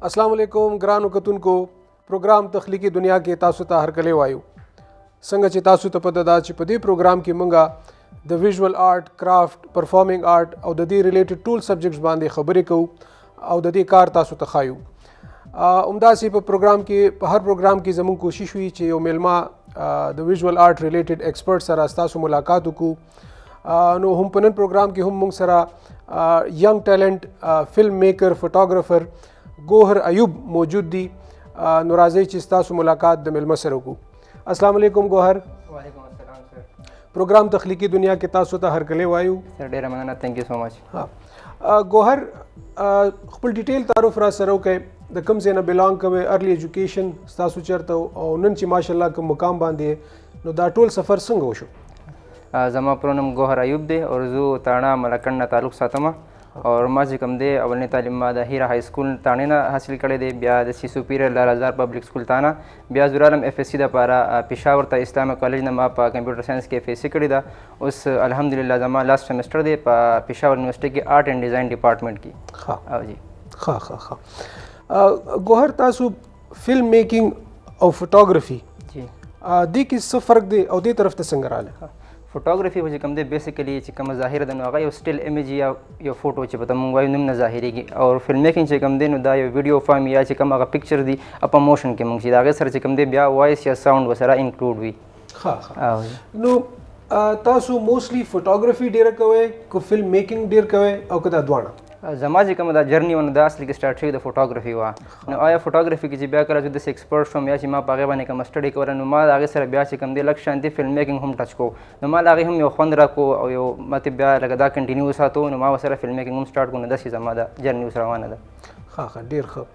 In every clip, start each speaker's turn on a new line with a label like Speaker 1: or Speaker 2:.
Speaker 1: अस्सलाम वालेकुम ग्रानो कतुनको प्रोग्राम तख्लीकी दुनिया के तासु ता हरकले वायु संग च तासु त पता दा च पदे प्रोग्राम की मंगा द visual art craft performing art और द दी रिलेटेड टूल सब्जेक्ट्स बांधे खबरें को और द दी कार तासु त खायु उमदा सी पर प्रोग्राम की हर प्रोग्राम की जमून कोशिश हुई चे मेलमा the visual art related expert सरा तासु मुलाकात को नो हम पनन प्रोग्राम की हम मुंग सरा young talent film maker photographer Gohar Ayub मौजूद दी नुराज़े चिस्ता से मुलाकात द मिलमा सर को अस्सलाम वालेकुम गोहर।
Speaker 2: वालेकुम अस्सलाम सर।
Speaker 1: प्रोग्राम तख्लीकी दुनिया के तासु ता हर कले वायु
Speaker 2: सर डेरा मंगना थैंक यू सो मच।
Speaker 1: हाँ गोहर खपल डिटेल तारुफ रा सरो के द कम से न बिलोंग कवे अर्ली एजुकेशन तासु चरतो और उन्हनि ची माशाल्लाह के मुकाम बांधे नो दा टोल सफ़र संग होशो
Speaker 2: जमा प्रोनम गोहर अयूब दे और जो ताना मलकन्ना तालुक सातमा और माजी कम दे अवलनी तालीम दा हीरा हाई स्कूल ताने ना हासिल करे दे ब्या द सुपीरियर लाराजार पब्लिक स्कूल ताना ब्या जुरालम एफएससी दा पारा पेशावर ता इस्लामिक कॉलेज ना मापा कंप्यूटर साइंस के एफएससी कड़ी दा उस अल्हम्दुलिल्लाह जमा लास्ट सेमेस्टर दे पेशावर यूनिवर्सिटी की आर्ट एंड डिज़ाइन डिपार्टमेंट की। हाँ जी
Speaker 1: खा खा खा गोहर तासु फिल्म मेकिंग और फोटोग्राफी
Speaker 2: जी
Speaker 1: दी किस फ़र्क दे और दे तरफ तसंगराल है
Speaker 2: फोटोग्राफी वजह कम दे बेसिकली चिकम ज़ाहिर दन आगा यो स्टिल इमेज या यो फोटो च पता मुंगवाई निम्न ज़ाहिरी की और फिल्म मेकिंग चिकम दे दा यो वीडियो फॉर्म या चिकम आगा पिक्चर दी अपा मोशन के मुंग आगे सर चिकम दे ब्या वॉइस या साउंड वसरा इंक्लूड हुई।
Speaker 1: हाँ हाँ नो तासु मोस्टली फोटोग्राफी डेर कवे को फिल्म मेकिंग डेर कवे और कदा द्वाना
Speaker 2: जमाजी कम दा जर्नी वन दा असली के स्टार्ट थी द फोटोग्राफी वा न आया फोटोग्राफी की ब्या करा जुद से एक्सपर्ट फ्रॉम या मा पागे बने का स्टडी कर न मा आगे सर ब्या कम दे लक्ष्य शांति फिल्म मेकिंग हम टच को न मा आगे हम यो खंदरा को और यो मत ब्या लगा दा कंटिन्यू सा तो न मा वसरा फिल्म मेकिंग हम स्टार्ट को न दस जमा दा जर्नी उस रवाना दा
Speaker 1: हाँ हाँ डेर खब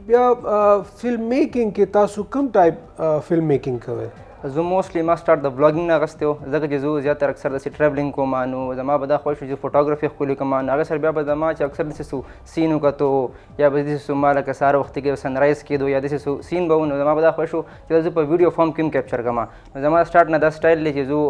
Speaker 1: ब्या फिल्म मेकिंग के तासु कम टाइप फिल्म मेकिंग कवे
Speaker 2: जो मोस्टली मा स्टार्ट द ब्लॉगिंग ना गस्ते हो जगह जो ज़्यादा अक्सर दस ट्रैवलिंग को मानो जमा बदा खुश जो फोटोग्राफी खुली को मानो अगर सर ब्या बदमा अक्सर दस सीनों का तो या बस माला का सारा वक्त के सनराइज़ के दो या दस सीन बहु जमा बदा खुश हो जो पर वीडियो फॉर्म किम कैप्चर कमा जमा स्टार्ट ना द स्टाइल ले जो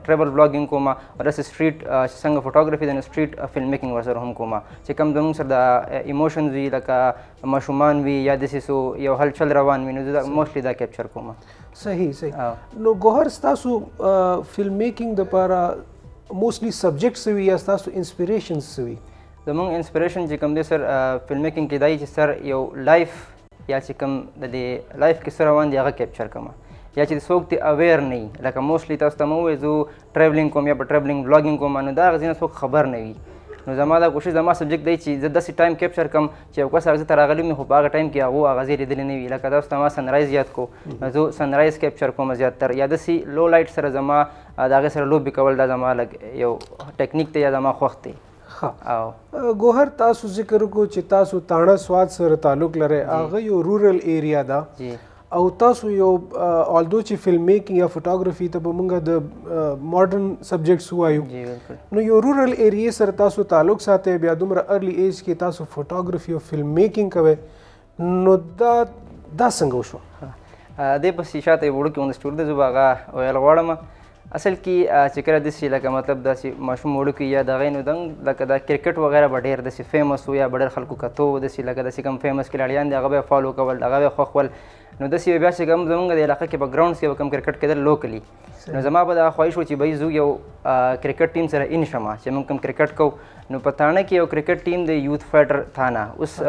Speaker 2: ट्रैवल ब्लॉगिंग को मा और दस स्ट्रीट संग photography then street film making वसर हम को मा चिकम दम सर द इमोशंस भी लका मशुमान भी या दस यो हलचल रवान भी मोस्टली दा कैप्चर को मा
Speaker 1: सही सही नो गोहर स्तासु फिल्म मेकिंग द पारा मोस्टली सब्जेक्ट्स हुई या स्तासु इंस्पिरेशंस हुई
Speaker 2: दमंग इंस्पिरेशन चिकम दे सर फिल्म मेकिंग की दाई सर यो लाइफ या चिकम दे लाइफ किस तरह वन दिया कैप्चर कमा या चीज सोकती अवेयर नहीं लाइक मोस्टली तस्तमो जो ट्रैवलिंग को या ट्रैवलिंग ब्लॉगिंग को मानो दा गजिना सो खबर नहीं नो जमा कोशिश जमा सब्जेक्ट दी चीज दस टाइम कैप्चर कम चे को सर तरागली में होपा का टाइम किया वो आगाज़ दिल नहीं लगा दस तमा सनराइज याद को जो सनराइज कैप्चर को मज़्यादातर या दसी लो लाइट सर जमा आगे सर लो बिकवल दा जमा लग यो टेक्निक ते या जमा खोखते।
Speaker 1: हाँ गोहर तासु जिक्र को चितासु ताना स्वाद सर ताल्लुक लरे आगे यो रूरल एरिया दा जी और तासु यो ऑल्दो ची फिल्म मेकिंग या फोटोग्राफी तब मंगा द मॉडर्न सब्जेक्ट्स हुआ you know yo rural area sir तासु ताल्लुक साथे ब्या दुमरा अर्ली एज के तासु फोटोग्राफी और फिल्म मेकिंग कवे नो दा संगोशो
Speaker 2: दे बस इशाते वुड के उन स्टूडियो दे जुबागा ओयल वाडमा असल की चिकरा दिसी लका मतलब दसी मशहूर मोड़ की या दगैन दंग लका दा क्रिकेट वगैरह बढ़ेर दसी फेमस हो या बड़े खलकु का तो दसी लका दसी कम फेमस खिलाड़ियां दे अगबे फॉलो कवल अगबे खोखवल नो दसी ब्या से कम जमंग दे इलाका के बैकग्राउंड से कम क्रिकेट के लोकली नो जमा बदा ख्वाहिश होची भाई जू यो क्रिकेट टीम सर इन शमा चमन कम क्रिकेट को नो पताने कि यो क्रिकेट टीम दे यूथ फाइटर था ना उस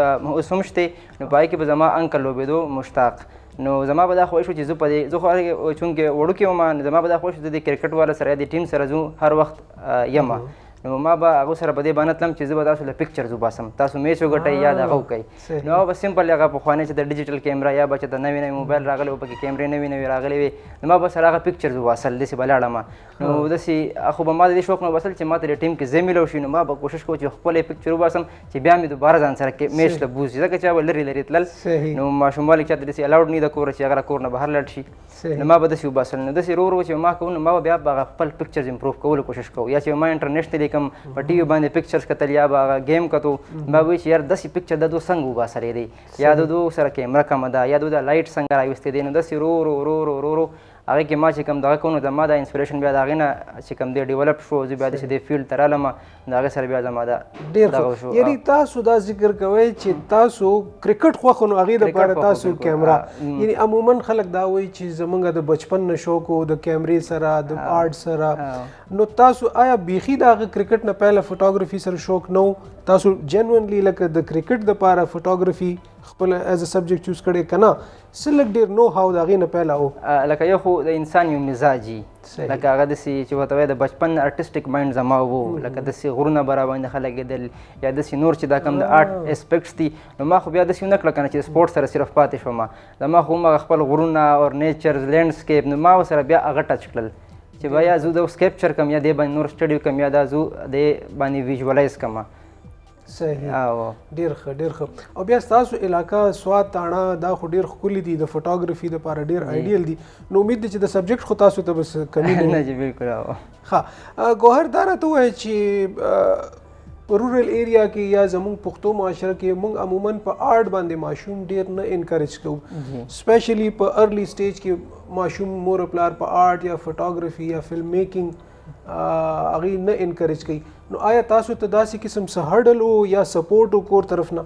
Speaker 2: समझते नो पाई के जमा अंकल लोबेदो मुश्ताक नो जमा बदा ख्वाहिश होची जो पदे जो खारे चूंकि वड़ू के मान जमा बदा ख्वाहिश दे क्रिकेट वाला सर दे टीम सर जो हर वक्त यमा नो मा बा अगो सर बदे बनतलम चीज बता सुले पिक्चर जो बासम तासु मैच गटै याद आगो कई नो बस सिंपल लगा पखवाने से डिजिटल कैमरा या बचे त नवी नवी मोबाइल रागले ऊपर के कैमरे नवी नवी रागले वे मा बस रागा पिक्चर जो बासल देसी बलाड़ा मा नो दसी अखो बमा दे शौक नो बसल चे माते टीम के जेमिलो शिनो मा बा कोशिश को चे खपले पिक्चर बासम चे ब्या में दोबारा जान सर के मैच त बूझ जका चा लरी लरी तलल नो मा शुमाल चा देसी अलाउड नहीं द कोर चे अगर कोर न बाहर लटशी नो मा बदसी बासल नो दसी रो रो चे मा को मा ब्या बा खपल पिक्चर्स इंप्रूव को कोशिश को या चे मा इंटरनेशनल कम टीवी बांधे पिक्चर्स का तलिया बा गेम का तो बाबू यार 10 पिक्चर दो संग उगा सरे दे या दो सर कैमरा का मदा या दो लाइट संग आई उस्ते देन 10 रो रो रो रो रो रो هغه کې ما چې کوم دغه کوو نو زما دا انسپریشن بیا د هغې نه چې کوم دی ډیولپ شو زه بیا داسې دې فیلډ ته رالم د هغې سره بیا زما دا
Speaker 1: ډېر ښه یعنې تاسو دا ذکر کوئ چې تاسو کرکټ خوښ نو هغې دپاره تاسو کیمرا یعنې عموما خلک دا وایي چې زمونږ د بچپن نه شوق و د کیمرې سره د آرټ سره نو تاسو آیا بیخي د هغه کرکټ نه پهله فوټوګرافي سره شوق نه و تاسو جنونلی لکه د کرکټ دپاره فوټوګرافي خپل ایز ا سبجیکټ چوز کړی که نه څه لږ ډېر نو هاو د هغې نه پیله و
Speaker 2: لکه یو خو د انسان یو مزاجي لکه هغه داسې چې ورته وایي د بچپن ارټسټیک مایند زما و لکه داسې غرونه به راباندې خلګېدل یا داسې نور چې دا کوم د آرټ اسپیکټس دي نو ما خو بیا داسې ونه کړه که نه چې سپورټ سره صرف پاتې شوم زما خو همغه خپل غرونه او نیچر لینډسکیپ نو ما ورسره بیا هغه ټچ کړل چې بیا زه د اوس کیپچر کړم یا دې باندې نور سټډي وکړم یا دا زه دې باندې ویژوالایز کړم
Speaker 1: صحیح ډېر ښه ډېر ښه او بیا ستاسو علاقه سوات تاڼه دا خو ډېر ښکلي دي د فوټوګرافي دپاره ډېر آیډیل دي نو امید دی چې د سبجیکټ خو تاسو ته بس کمی
Speaker 2: نه جی بالکل
Speaker 1: ښه ګوهر دا راته ووایه چې په رورل ایریا کې یا زموږ پښتو معاشره کې موږ عموما په آرټ باندې ماشوم ډېر نه انکریج کوو سپیشلی په ارلی سټیج کې ماشوم مور پلار په آرټ یا فوټوګرافي یا فلم میکینګ هغې نه انکریج کوي نو آیا تاسو ته داسې قسم څه هډل و یا سپورټ و کور طرف نه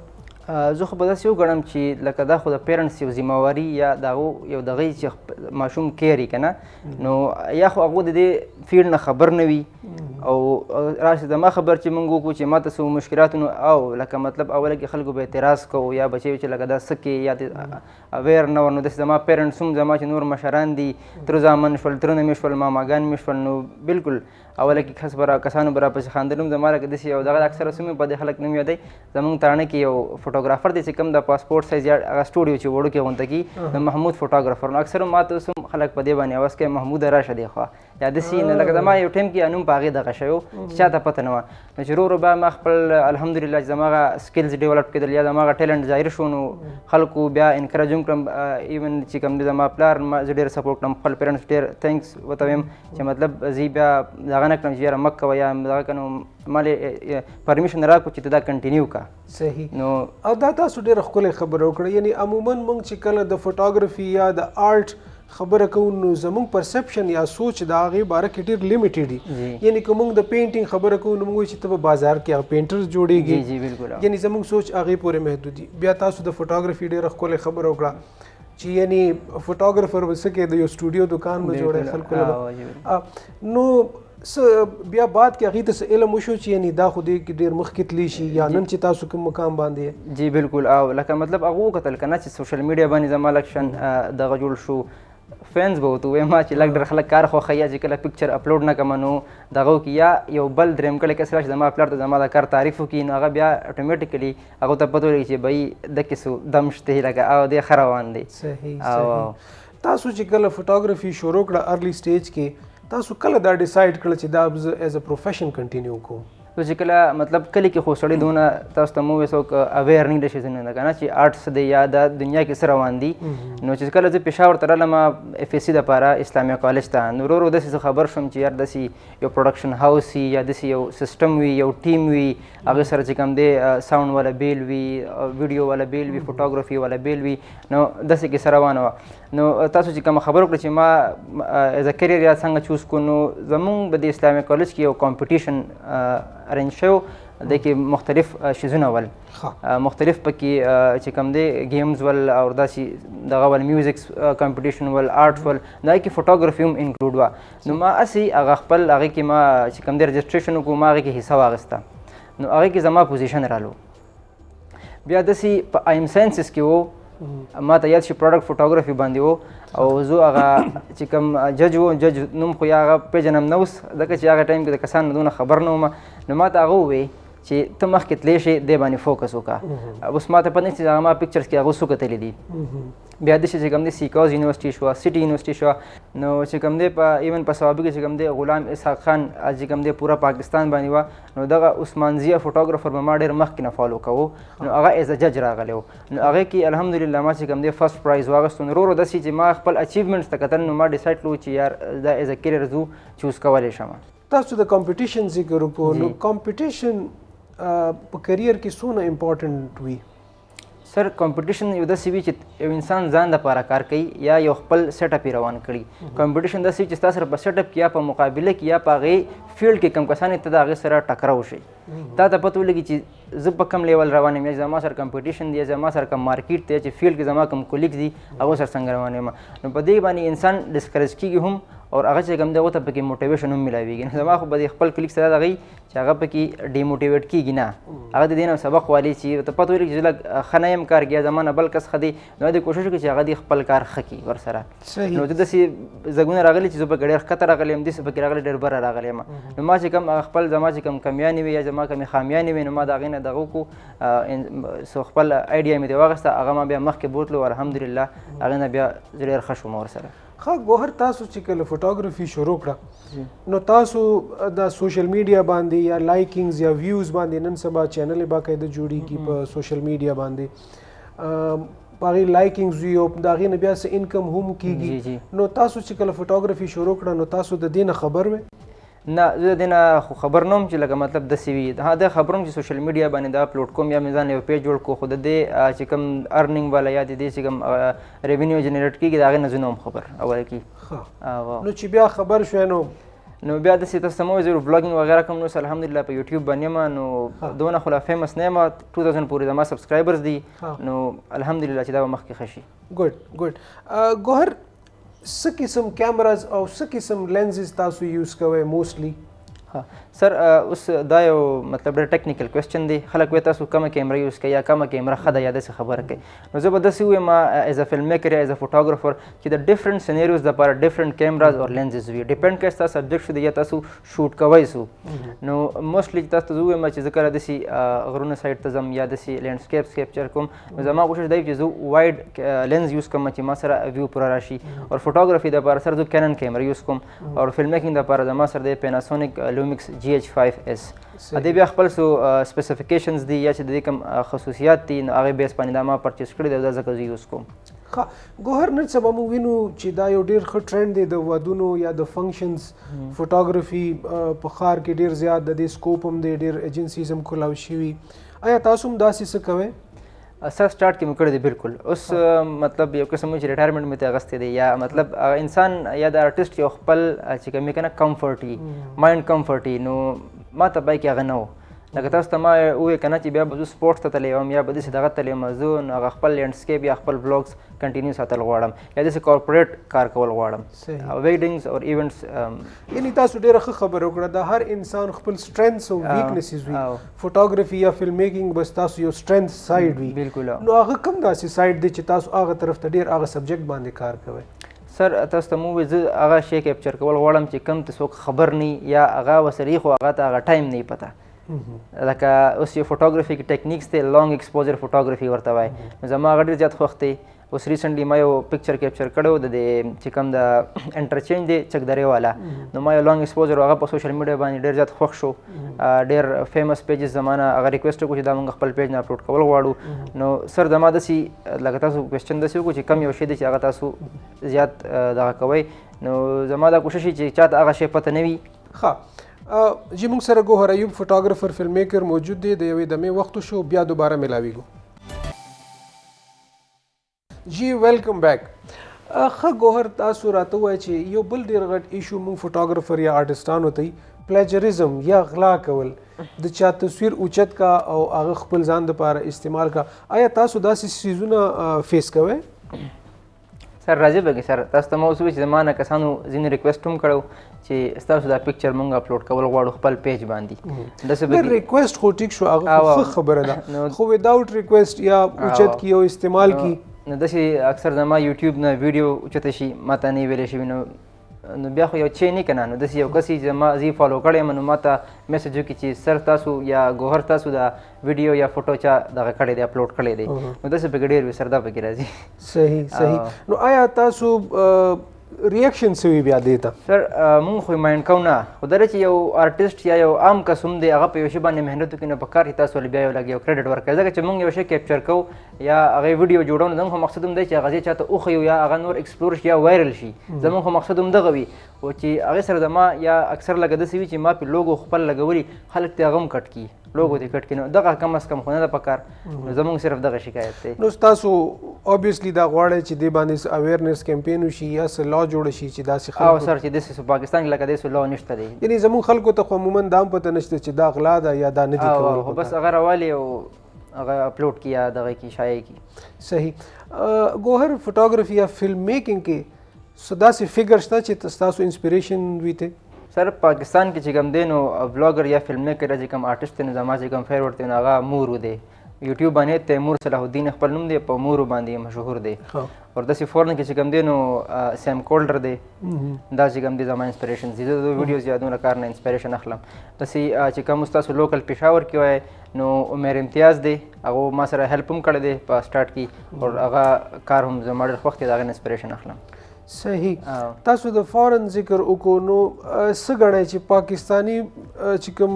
Speaker 2: زه خو به داسې وګڼم چې لکه دا خو د پیرنټس یو ذمهواري یا د هغو یو دغه چې ماشوم کیر که نه نو یا خو هغو د دې فیلډ نه خبر نه وي او راشي زما خبر چې موږ وکړو چې ما ته څه مشکلات نو او لکه مطلب اوله کې خلکو به اعتراض کوو یا بچی چې لکه دا څه کې یا اویر نه ور نو داسې زما پیرنټس هم زما چې نور مشران دي تر زامن شول ترونه مې شول ماماګان مې شول نو بالکل اوله کې خاص به کسانو به راپسې خاندل هم زما لکه داسې یو دغه اکثره سیمې په دې خلک نه مې یادوي زموږ تاڼه کې یو فوټوګرافر دی چې کوم د پاسپورټ سایز یا هغه سټوډیو چې وړوکې غونته کي د محمود فوټوګرافر نو اکثر ما ته اوس هم خلک په دې باندې اواز کوي محمود راشه دی خوا یا داسې نه لکه زما یو ټایم کې نوم په هغې دغه شوی و چې چا ته پته نه وه نو چې ورو ورو به ما خپل الحمدلله چې زما هغه سکلز ډیولپ کېدل یا زما هغه ټیلنټ ظاهر شو نو خلکو بیا انکریج هم کړم ایون چې کوم دی زما پلار زه ډېر سپورټ کړم خپل پیرنټس ډېر تھینکس ورته وایم چې مطلب زه بیا دغه نه کړم چې یاره مه کوه یا دغه که نو مالې پرمیشن راکړو چې ته دا کنټینیو کا
Speaker 1: صحیح نو او دا تاسو ډېره ښکلې خبره وکړه یعنې عموما موږ چې کله د فوټوګرافي یا د آرټ خبره کوو نو زموږ پرسپشن یا سوچ د هغې باره کې ډېر لیمیټډ دي یعنې که موږ د پینټینګ خبره کوو نو موږ وایو چې ته به بازار کې هغه پینټر جوړېږي یعنې زموږ سوچ هغې پورې محدود دي بیا تاسو د فوټوګرافي ډېره ښکلې خبره وکړه چې یعنې فوټوګرافر به څه کوي د یو سټوډیو دکان به جوړوي خلکو له نو بیا بعد کې هغې ته څه علم وشو چې یعنې دا خو دې کې ډېر مخکې تللی شي یا نن چې تاسو کوم مقام باندې
Speaker 2: جی بالکل او لکه مطلب هغه وکتل که نه چې سوشل میډیا باندې زما لکشن دغه جوړ شو فینس به ورته ووایم چې لږ ډېر خلک کار خوښوي یا چې کله پکچر اپلوډ نه کړم نو دغه وکړي یا یو بل درېیم کلی کس راشي زما پلار ته زما د کار تعریف وکړي نو هغه بیا اټومیټیکلي هغه ته پته ولګي چې بهی دکې څه دم شته لکه او دی ښه روان دی
Speaker 1: صحیح تاسو چې کله فوټوګرافي شروع کړه ارلی سټیج کې تاسو کله دا ډیسایډ کړه چې دا زه ایز ا پروفیشن کنټینیو کوم
Speaker 2: نو چې کله مطلب کلی کې خو سړی دونه تاسو ته مو څوک اویر نه دی شي نه که نه چې آرټ څه دی یا د دنیا کې څه روان دي نو چې کله زه پېښور ته رالم اف ایس سی دپاره اسلامیا کالج ته نو ورو ورو داسې زه خبر شوم چې یار داسې یو پروډکشن هاوس وي یا داسې یو سیسټم وي یو ټیم وي هغې سره چې کوم دی ساوند والا بیل وي ویډیو والا بیل وي فوټوګرافي والا بیل وي نو داسې کیسه روانه وه نو تاسو چې کومه خبره وکړه چې ما ایز ا کیریر یا څنګه چوز کړو نو زمونږ به د اسلامیا کالج کې یو کمپټیشن ارینج شوی د کې مختلف شیزونه ول مختلف پکې چې کوم دی گیمز ول او داسې دغه ول میوزک کمپټیشن ول آرټ ول دا کې فوټوګرافي هم انکلوډ وه نو ما هسې هغه خپل هغې کې ما چې کوم دی رجسټریشن وکړو ما هغې کې حصه واخیسته نو هغې کې زما پوزیشن رالو بیا داسې په آیم ساینسز کې و ما ته یاد شي پروډکټ فوټوګرافي باندې و او زه هغه چې کوم جج و جج نوم خو یا هغه پیژنم نه اوس ځکه چې هغه ټایم کې د کسانو دونه خبر نه وم نو ما ته هغه وویې چې ته مخکې تللی شې دې باندې فوکس وکړه اوس ما ته پته نه چې هغه ما پکچرز کې هغه څو کتلي دي بیا داسې چې کوم دی سیکاز یونیورسټي شوه سټي یونیورسټي شوه نو چې کوم دی په ایون په صوابي کې چې کوم دی غلام اسحاق خان چې کوم دی پوره پاکستان باندې وه نو دغه عثمان ضیا فوټوګرافر به ما ډېر مخکې نه فالو کوو نو هغه ایز ا جج راغلی و نو هغې کې الحمدلله ما چې کوم دی فرسټ پرایز واخیستو نو ورو ورو داسې چې ما خپل اچیومنټس ته کتل نو ما ډیسایډ کړو چې یار دا ایز ا کیریر زو چوز کولی شم
Speaker 1: تاسو د کمپټیشن ذکر وکړو نو کمپټیشن په کریئر کې څونه امپورټنټ وي
Speaker 2: سر کمپټیشن یو داسې وي چې یو انسان ځان دپاره کار کوي یا یو خپل سیټ اپ یې روان کړي. کمپټیشن داسې وي چې ستا سره په سیټ اپ کې یا په مقابله کې یا په هغې فیلډ کې کم کسان ته د هغې سره ټکراو شي. تا ته پته ولګي چې زه په کم لیول روان یم یا زما سره کمپټیشن دی یا زما سره کم مارکیټ دی چې فیلډ کې زما کم کولیګز دي هغو سره څنګه روان یم. نو په دې باندې انسان ډسکریج کېږي هم او هغه چې کوم دی هغو ته پکې موټیویشن هم میلاویږي. نو زما خو به د خپل کلیګ سره دغه چې هغه پکې ډیموټیویټ کېږي نه، هغه د دې نه سبق والي چې ته پته ولګي چې لږ ښه نه یم کار کې یا زما نه بل کس ښه دی، نو دې کوشش وکړي چې هغه دې خپل کار ښه کړي ورسره. نو زه داسې ځایونه راغلي چې زه پکې ډېر ښکته راغلی یم، داسې پکې راغلی ډېر بره راغلی یم. نو ما چې کوم خپل زما چې کوم کمیانې وي یا زما کومې خامیانې وي نو ما د هغې نه دغه وکړو، سو خپل آیډیا مې ترې واخیسته، هغه ما بیا مخکې بوتلو الحمدلله هغې نه بیا زه ډېر ښه شوم ورسره.
Speaker 1: ښه ګوهر، تاسو چې کله فوټوګرافي شروع کړه نو تاسو د سوشل میډیا باندې یا لایکینګز یا ویوز باندې نن سبا چینل باقاعده جوړیږي په سوشل میډیا باندې، په هغې لایکینګز وي او د هغې نه بیا څه انکم هم کېږي. نو تاسو چې کله فوټوګرافي شروع کړه نو تاسو د دې نه خبر وئ؟
Speaker 2: نه، زه د دې نه خو خبر نه وم چې لکه مطلب داسې وي. ها دا خبر وم چې سوشل میډیا باندې دا اپلوډ کوم یا مې ځان یو پیج جوړ کړو، خو د دې چې کوم ارننګ والا یا د دې چې کوم ریونیو جنریټ کېږي د هغې نه زه نه وم خبر اول کې.
Speaker 1: نو چې بیا خبر شوی نو
Speaker 2: بیا داسې تاسو ته مو زه بلاګینګ وغیره کوم، نو اوس الحمدلله په یوټیوب باندې یم. نو دونه خو لا فیمس نه یم، 2000 پورې زما سبسکرایبرز دي، نو الحمدلله چې دا به مخکې ښه شي.
Speaker 1: ګډ ګوهر، څه قسم کیمراز او څه قسم لینزز تاسو یوز کوئ موسټلی؟
Speaker 2: سر اوس دا یو مطلب ډېر ټیکنیکل کوېسچن دی. خلک وایي تاسو کومه کیمره یوز کوئ یا کومه کیمره ښه ده یا داسې خبره کوي. نو زه به داسې ووایم ایز ا فلم میکر یا ایز ا فوټوګرافر چې د ډفرنټ سینیریوز دپاره ډفرنټ کیمراز او لینزز وي، ډیپینډ کوي ستا سبجیکټ شو دی یا تاسو شوټ کوئ سو. نو موسټلی تاسو ته زه ووایم چې زه کله داسې غرونه سایډ ته ځم یا داسې لینډسکیپس کیپچر کوم، نو زما کوشش دی چې زه وایډ لینز یوز کوم چې ما سره ویو پوره راشي. او فوټوګرافي دپاره سره زه کینن کیمره یوز کوم، او فلم میکینګ دپاره زما سره دی پیناسونیک لومکس GH5S. دې بیا خپل څو سپیسیفیکیشنز دي یا چې د دې کوم خصوصیات دي نو هغې بیس باندې دا ما پرچیز کړي دی او دا ځکه زه یوز کوم.
Speaker 1: ښه ګوهر، نن سبا موږ وینو چې دا یو ډېر ښه ټرینډ دی د ودونو یا د فنکشنز فوټوګرافي په ښار کې ډېر زیات د دې سکوپ هم دی، ډېر ایجنسیز هم کلاو شوي. آیا تاسو هم داسې څه کوئ؟
Speaker 2: سر سټارټ کې مې کړی دی بالکل. اوس مطلب یو قسم چې ریټایرمنټ مې ترې اخیستی دی، یا مطلب انسان یا د آرټسټ یو خپل چې کوم یې که نه کمفرټ وي، مایند کمفرټ وي، نو ما ته پای کې هغه نه و. لکه تاسو ته ما ووایې که نه چې بیا به زه سپورټس ته تللی یم یا به داسې دغه تللی یم، زه نو هغه خپل لینډسکیپ یا خپل بلاګز کنټینیو ساتل غواړم یا داسې کارپوریټ کار کول غواړم، ویډینګز او ایونټس.
Speaker 1: یعنې تاسو ډېره ښه خبره وکړه، د هر انسان خپل سټرینث او ویکنیسز وي. فوټوګرافي یا فلم میکینګ بس تاسو یو سټرینث سایډ وي.
Speaker 2: بالکل.
Speaker 1: نو هغه کوم داسې سایډ دی چې تاسو هغه طرف ته ډېر هغه سبجیکټ باندې کار کوئ؟
Speaker 2: سر تاسو ته مو وویل زه هغه شی کیپچر کول غواړم چې کوم ته څوک خبر نه یا هغه ورسره خو هغه ته هغه ټایم نه پته. لکه اوس یو فوټوګرافي کې ټیکنیکس دی، لانګ ایکسپوزر فوټوګرافي ورته وایي. نو زما هغه ډېر زیات خوښ دی. اوس ریسنټلی ما یو پکچر کیپچر کړی د دې چې کوم د انټرچینج دی چک درې والا، نو ما یو لانګ ایکسپوزر هغه په سوشل میډیا باندې ډېر زیات خوښ شو. ډېر فیمس پیجز زما نه هغه ریکویسټ وکړو چې دا موږ خپل پیج نه اپلوډ کول غواړو. نو سر زما داسې لکه تاسو کوېسچن داسې وکړو چې کم یو شی دی چې هغه تاسو زیات دغه کوئ، نو زما دا کوشش چې چاته هغه شی پته نه وي.
Speaker 1: ښه جی، موږ سره ګوهر ایوب فوټوګرافر فلم میکر موجود دی. د یوې دمې وخت شو، بیا دوباره ملاویږو. جی ویلکم بیک. ښه ګوهر، تاسو راته ووایئ چې یو بل ډېر غټ ایشو موږ فوټوګرافر یا آرټسټانو ته پلیجرزم یا غلا کول، د چا تصویر اوچت کا او هغه خپل ځان دپاره استعمال کا. آیا تاسو داسې څیزونه فیس کوئ؟
Speaker 2: سر راځي به کې سر تاسو ته ما اوس ووایي چې زما نه کسانو ځینې ریکویسټ هم کړی چې ستاسو دا پکچر مونږ اپلوډ کول غواړو خپل پیج باندې. داسې
Speaker 1: ریکویسټ خو ټیک شو، هغه ښه خبره ده، خو وداوټ ریکویسټ یا اوچت کی او استعمال کی
Speaker 2: نو داسې اکثر زما یوټیوب نه ویډیو اوچته شي ما ته نه ویلی شوي، نو بیا خو یو چی نه که نه، نو داسې یو کس زما زه فالو کړی یم نو ما ته میسج وکړي چې سر تاسو یا ګوهر تاسو دا ویډیو یا فوټو چا دغه کړی دی اپلوډ کړی دی، نو داسې پکې ډېر وي سر دا پکې راځي.
Speaker 1: صحیح. نو آیا تاسو ریاکشن څه وي بیا دې ته؟
Speaker 2: سر مونږ خو مایند کوو نه، خو دا چې یو آرټسټ یا یو عام کس هم دی هغه په یو شي باندې محنت وکړي نو په کار کې تاسو ولې بیا یو لږ یو کریډټ ورکوئ، ځکه چې مونږ یو شی کیپچر کوو یا هغې ویډیو جوړو نو زموږ خو مقصد هم دی چې هغه ځای چاته وښیو یا هغه نور ایکسپلور شي یا وایرل شي، زموږ خو مقصد هم دغه وي. او چې هغې سره زما یا اکثر لږه داسې وي چې ما پې لوګو خپل لګولي خلک ترې هغه هم کټ کړي لوګو دې کټ کړي نو دغه کم از کم خو نه ده پکار نو زمونږ صرف دغه شکایت دی.
Speaker 1: نو تاسو obviously دا غواړئ چې دې باندې اویرنس کمپین وشي یا څه لا جوړ شي چې داسې
Speaker 2: او
Speaker 1: خلکو
Speaker 2: سر چې داسې پاکستان کې لکه داسې لو نشته دی
Speaker 1: یعنی زموږ خلکو ته خو عموما دا هم پته نشته چې دا غلا ده یا دا نه دي کول
Speaker 2: خو بس هغه راوالي او هغه اپلوډ کړي یا دغه کې شایع کړي.
Speaker 1: صحیح. ګوهر فوټوګرافي یا فلم میکینګ کې څه داسې فګر شته چې ستاسو انسپریشن وي ته؟
Speaker 2: سر پاکستان کې چې کوم دی نو بلاګر یا فلم میکر چې کوم آرټسټ دی نو زما چې کوم فیوریټ دی نو هغه مورو دی. یوټیوب باندې تیمور صلاح الدین خپل نوم دی په مورو باندې مشهور دی. اور داسې فورن کې چې کوم دی نو سیم کولډر دی دا چې کوم دی زما انسپریشن دي. زه د ویډیوز یا دونه کار نه انسپریشن اخلم. داسې چې کوم ستاسو لوکل پېښور کې وای نو عمر امتیاز دی هغه ما سره هیلپ هم کړی دی په سټارټ کې اور هغه کار هم زما ډېر خوښ دی د هغه انسپریشن اخلم.
Speaker 1: صحیح. تاسو د فورن ذکر وکړو نو څه ګڼئ چې پاکستانی چې کوم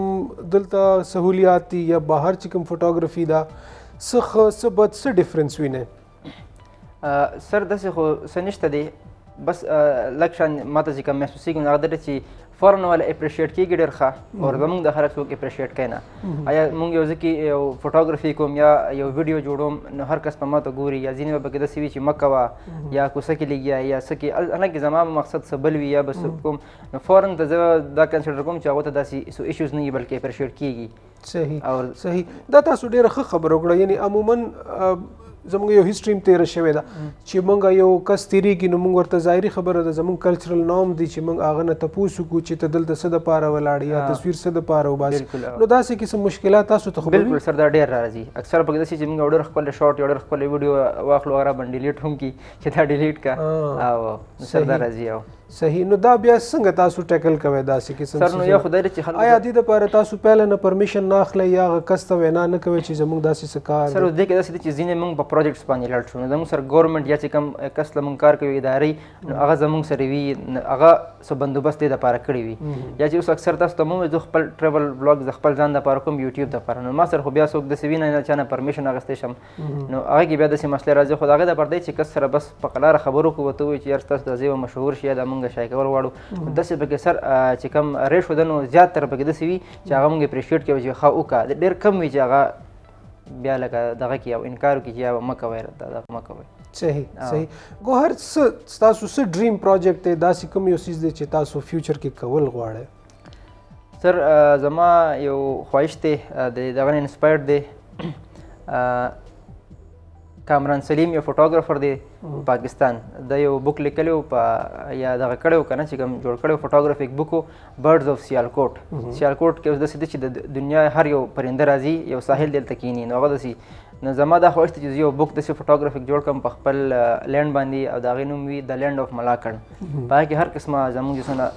Speaker 1: دلته سهولیات دي یا بهر چې کوم فوټوګرافي ده څه ښه څه بد څه ډفرنس وینئ؟
Speaker 2: سر داسې خو څه نشته دی بس لږ شان ماته چې کوم محسوسېږي نو هغه دا چې فورن والا اپریشیټ کېږي ډېر ښه اور زمونږ د خلک څوک اپریشیټ کوي نه. آیا مونږ یو ځای کې یو فوټوګرافي کوم یا یو ویډیو جوړوم نو هر کس په ماته ګوري یا ځینې به پکې داسې وي چې مه کوه یا کوڅه کې لګیا یا څه کې حالانکې زما مقصد څه بل وي یا به څه کوم نو فورن ته زه دا کنسیډر کوم چې هغو ته داسې څه ایشوز نه وي بلکې اپریشیټ کېږي.
Speaker 1: صحیح صحیح. دا تاسو ډېره ښه خبره وکړه. یعنی عموما زموږ یو هیسټري هم تېره شوې ده چې موږ یو کس تېرېږي نو موږ ورته ظاهري خبره ده زموږ کلچرل نام دی چې موږ هغه نه تپوس وکړو چې ته دلته څه دپاره ولاړې یا تصویر څه دپاره وباسې نو داسې قسم مشکلات تاسو ته خو
Speaker 2: بالکل سر دا ډېر راځي. اکثر پکې داسې چې موږ یو ډېر ښکلی شاټ یو ډېر ښکلی ویډیو واخلو هغه به ډیلیټ هم کړي چې دا ډیلیټ کړه او سر دا راځي. او
Speaker 1: صحیح. نو دا بیا څنګه تاسو ټیکل کوئ داسې قسم
Speaker 2: سر نو یا خدای دې چې خلک
Speaker 1: آیا دې دپاره تاسو پهله نه پرمیشن نه اخلئ یا هغه کس ته وینا نه کوئ چې زموږ داسې څه کار
Speaker 2: سر دې کې داسې دي چې ځینې موږ په پروجیکټس باندې لاړ شو نو زموږ سره ګورنمنټ یا چې کوم کس له موږ کار کوي ادارې نو هغه زموږ سره وي هغه څه بندوبست دې دپاره کړی وي یا چې اوس اکثر تاسو ته مو زه خپل ټریول بلاګ د خپل ځان دپاره کوم یوټیوب دپاره نو ما سره خو بیا څوک داسې وي نه چا نه پرمیشن اخیستی شم نو هغه کې بیا داسې مسلې راځي خو د هغې دپاره دی چې کس سره بس په قلاره خبرو وکړو ورته ووایي چې یار ستاسو دا ځای به مشهور شي یا دا مونږ شایع کول غواړو داسې پکې سر چې کوم ریشو ده نو زیاتره پکې داسې وي چې هغه مونږ اپریشیټ کوي چې ښه وکړه ډېر کم وي چې هغه بیا لکه دغه کې او انکار وکړي چې یا مه کوئ دا مه کوئ.
Speaker 1: صحیح صحیح. ګوهر څه ستاسو څه ډریم پروجیکټ دی داسې کوم یو څیز دی چې تاسو فیوچر کې کول غواړئ؟
Speaker 2: سر زما یو خواهش دی د دغه نه انسپایرډ دی. کامران سلیم یو فوټوګرافر دی پاکستان د یو بک لیکلی و په یا دغه کړی و که نه چې کوم جوړ کړی و فوټوګرافیک بک و برډز آف سیالکوټ. سیالکوټ کې اوس داسې دی چې د دنیا هر یو پرنده راځي یو ساحل دلته کښېني نو هغه داسې نو زما دا خواهش دی چې زه یو بک داسې فوټوګرافیک جوړ کړم په خپل لینډ باندې او د هغې نوم وي د لینډ آف ملاکنډ. په هغې کې هر قسمه زموږ جسونه